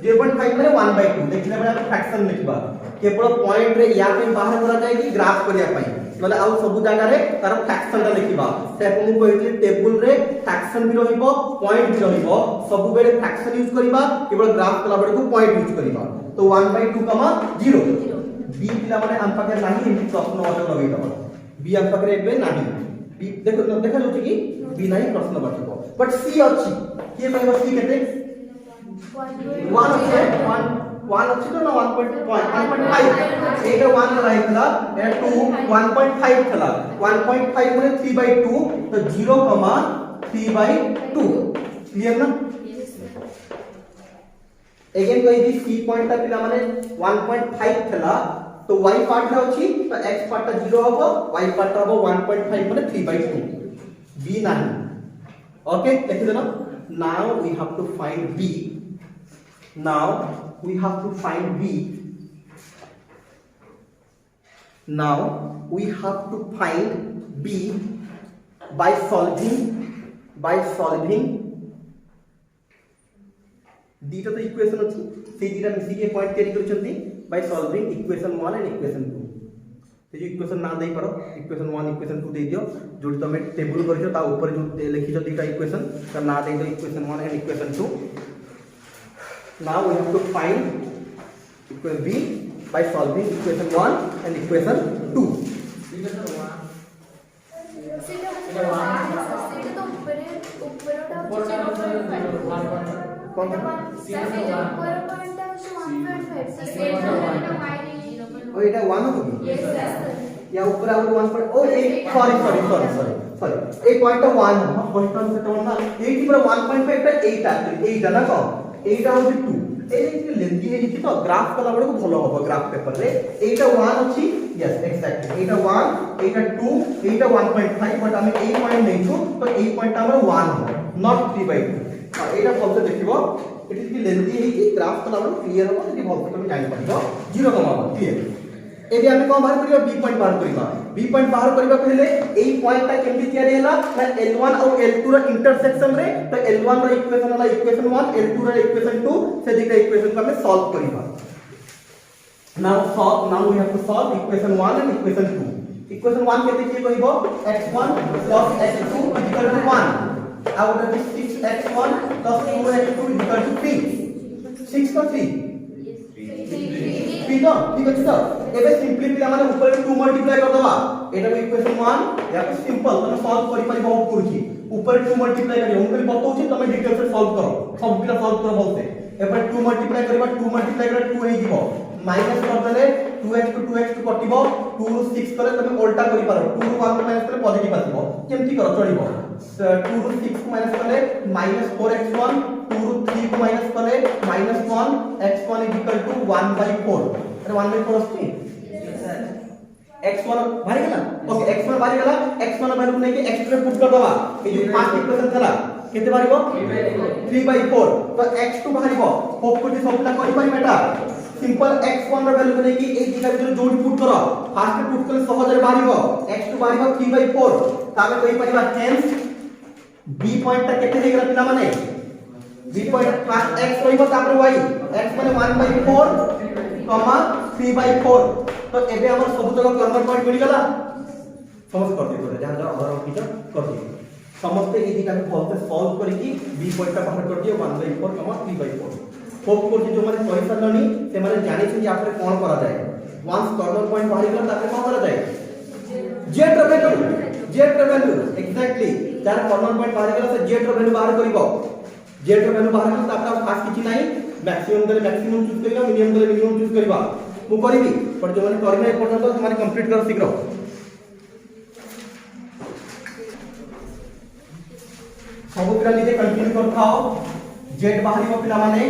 0.5 माने 1/2 देखिला बेला फ्रैक्शन लिखबा केवल पॉइंट रे या पे बाहर करा जाय कि ग्राफ करिया पई नले आउ सब जगह रे तार फ्रैक्शन ता लिखिबा से आपन कहइली टेबल रे फ्रैक्शन भी रहिबो पॉइंट भी रहिबो सब बेले फ्रैक्शन यूज करिबा केवल ग्राफ कला बेले को पॉइंट यूज करिबा तो 1/2, 0 बी पिला माने हम पाके नाही एमि प्रश्न वाचक लगै दबा बी हम पाके एबे नाही बी देखो देखा जाउची कि बी नाही प्रश्न वाचक बट सी अछि के कहबो सी केते 1 अछि 1 अछि तो ना 1.5 एटा 1 रहइतला एटा 2 1.5 थला 1.5 माने 3/2 तो 0,3/2 क्लियर ना अगेन कहि दी सी पॉइंट ता पिला माने 1.5 थला तो y पार्ट रे अछि तो x पार्ट ता 0 हबो y पार्ट ता हबो 1.5 माने 3/2 b नाही ओके लिख देना now we have to find b now we have to find b now we have to find b by solving दीटा तो इक्वेशन अछि से दीटा मिसी के पॉइंट तयारी करछंती by solving equation 1 and equation 2 तो जो इक्वेशन ना देई पारो इक्वेशन 1 इक्वेशन 2 दे दियो जो तमे टेबल करछो ता ऊपर जो लिखिछो दीटा इक्वेशन त ना दे दो equation 1 and equation 2 now we have to find equation b by solving equation 1 and equation 2 ओ एटा 1 हो गई या ऊपर और 1 पर ओ ए सॉरी ए पॉइंट 1 हम फर्स्ट टर्म से तो ना 8 पूरा 1.5 एटा 8 ना को एटा हो 2 ए लेंथी है जी तो ग्राफ कला बड़े को भलो हो ग्राफ पेपर रे एटा 1 अछि yes exactly Etah 1 Etah 2 Etah 1.5 but हम ए पॉइंट नै छु तो ए पॉइंट हमर 1 नॉट 3/2 एटा फल से देखिबो इट इज की लेंथी है कि ग्राफ कला बड़े क्लियर हो कि भल से तुम जानि पाबो 0 क्लियर एबे हम कोन बाहर करियो बी पॉइंट बाहर करिबा पहले एई पॉइंट ता केमि तयारी हैला ना L1 और L2 रा इंटरसेक्शन रे तो L1 रा इक्वेशन वाला इक्वेशन 1 L2 रा इक्वेशन 2 से दिटा इक्वेशन को हमें सॉल्व करिबा now we have to solve equation 1 and equation 2 equation 1 केते की कहबो x1 + x2 = 1 out of 6x1 + 2x2 = 3 6 का 3 ठीक अछि तो एबे सिंपली पिला माने ऊपर 2 मल्टीप्लाई कर दबा एटा इक्वेशन 1 या सिंपल तमे सॉल्व करि पारि बहुत कुरछि ऊपर 2 मल्टीप्लाई करियो हम बताउ छी तमे डिटेल से सॉल्व करो सब पिला सॉल्व करो बोलते एबे 2 मल्टीप्लाई करबा 2 मल्टीप्लाई करे 2 हे जीवो माइनस कर देले 2x कटिबो 2 ରୁ 6 करे तमे उल्टा करि पारो 2 ରୁ 1 माइनस करे पॉजिटिव आसीबो केमति करो चलिबो 2 ରୁ 6 माइनस करे -4x1 2 ରୁ 3 को माइनस करे -1 x1 = 1/4 अरे 1/4 आछी x1 बाहर गेला ओके x1 बाहर गेला x1 वैल्यू नै के x2 रे पुट कर दबा ए जो फर्स्ट इक्वेशन थला केते बारिबो 3/4 तो x2 बारिबो होप को सब पिला करि पारि बेटा सिंपल x1 ର वैल्यू नै कि ए दिशा भीतर जोडी पुट करो फास्ट पुट करले सहज रे बारिबो x2 बारिबो 3/4 ताले कहि परिबा हेंस b पॉइंट ता केते हे गेला पिला माने b पॉइंट फास्ट x रहिबो तापर y x माने 1/4 3/4 तो एबे हमर सब जगह कॉर्नर पॉइंट मिल गेला समझ कर दे जहां जहां अदर ऑफिसर कर दे समस्त ए दिशा में बहुत सॉल्व करिकि b पॉइंट का बाहर कर दियो 1/4 3/4 होप को जो माने कहि सरलनी से माने जानि छै या पर कोन करा जाय वंस कॉर्नर पॉइंट बाहर गेला तापर कोन करा जाय जेड र वैल्यू एग्जैक्टली जार कॉर्नर पॉइंट बाहर गेला से जेड र वैल्यू बाहर करिवो जेड र वैल्यू बाहर गेला तापर खास किछि नाही मैक्सिमम देले मैक्सिमम चूज करिबा मिनिमम देले मिनिमम चूज करिबा मु करिबी पर जो माने करिना पर्यंत तुम्हारे कंप्लीट कर शीघ्र सब पिला निजे कंटिन्यू करथाओ जेड बाहरी पिला माने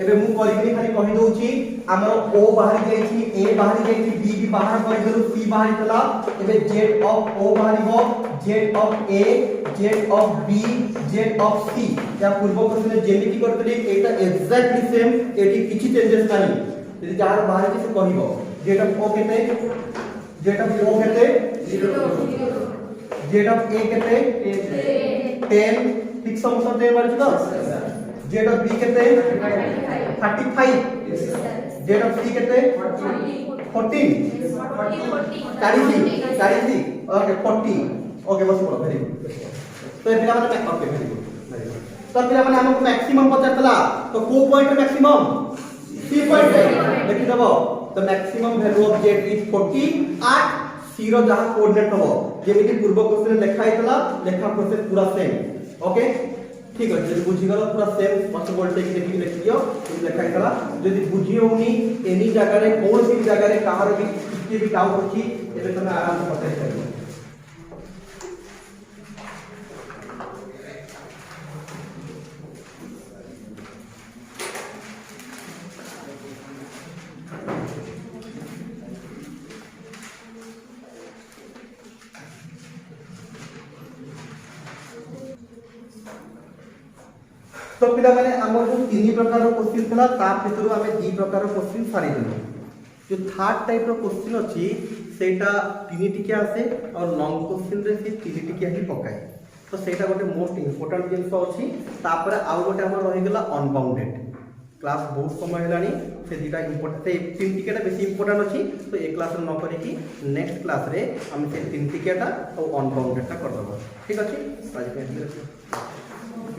एबे मु करिबी खाली कहि दोछि हमर ओ बाहरी जाइछि ए बाहरी जाइछि बी भी बाहर करि देलु सी बाहरी तला एबे जेड ऑफ ओ बाहरीबो z of A z of B z of C या पूर्व क्वेश्चन जेमिति करतली एटा एग्जैक्टली सेम एटी किछि चेंजेस नाही यदि जार बाहरी से कहिबो जेड ऑफ ओ केते जेड ऑफ ओ केते 0 जेड ऑफ ए केते 10 ठीक समझ दे मारछ तो जेड ऑफ बी केते 35 जेड ऑफ सी केते 14 40 ओके 40 ओके बस बोलो वेरी गुड तो ए पिला माने ओके वेरी गुड तो पिला माने हमको मैक्सिमम पचातला तो को पॉइंट मैक्सिमम सी पॉइंट देखि दबो तो maximum value of Z is 48 सी रो जहां कोऑर्डिनेट हबो जेमिति पूर्व क्वेश्चन लेखा आइतला लेखा प्रोसेस पूरा सेम ओके ठीक है जदि बुझी गलो पूरा सेम फर्स्ट वोल्टेज देखि लिख दियो लेखा आइतला जदि बुझी होनी एनी जगह रे कोन सी जगह रे कहार भी किछि भी डाउट होची एबे तमे आराम से पता करियो तो पिला माने हमर जो तीन प्रकार रो क्वेश्चन थला ता भितरु हमें दी प्रकार रो क्वेश्चन सारी देलो जो थर्ड टाइप रो क्वेश्चन अछि सेटा तीन टिकिया आसे और लॉन्ग क्वेश्चन रे से तीन टिकिया ही पकाए तो सेटा गोटे मोस्ट इंपोर्टेंट जिंस अछि तापर आउ गोटे हमर रहि गेला अनबाउंडेड क्लास बहुत समय हेलानी से दीटा इंपोर्टेंट से तीन टिकियाटा बेसी इंपोर्टेंट अछि तो ए क्लास रे न करी कि नेक्स्ट क्लास रे हम से तीन टिकियाटा और अनबाउंडेड टा कर दबो ठीक अछि आज के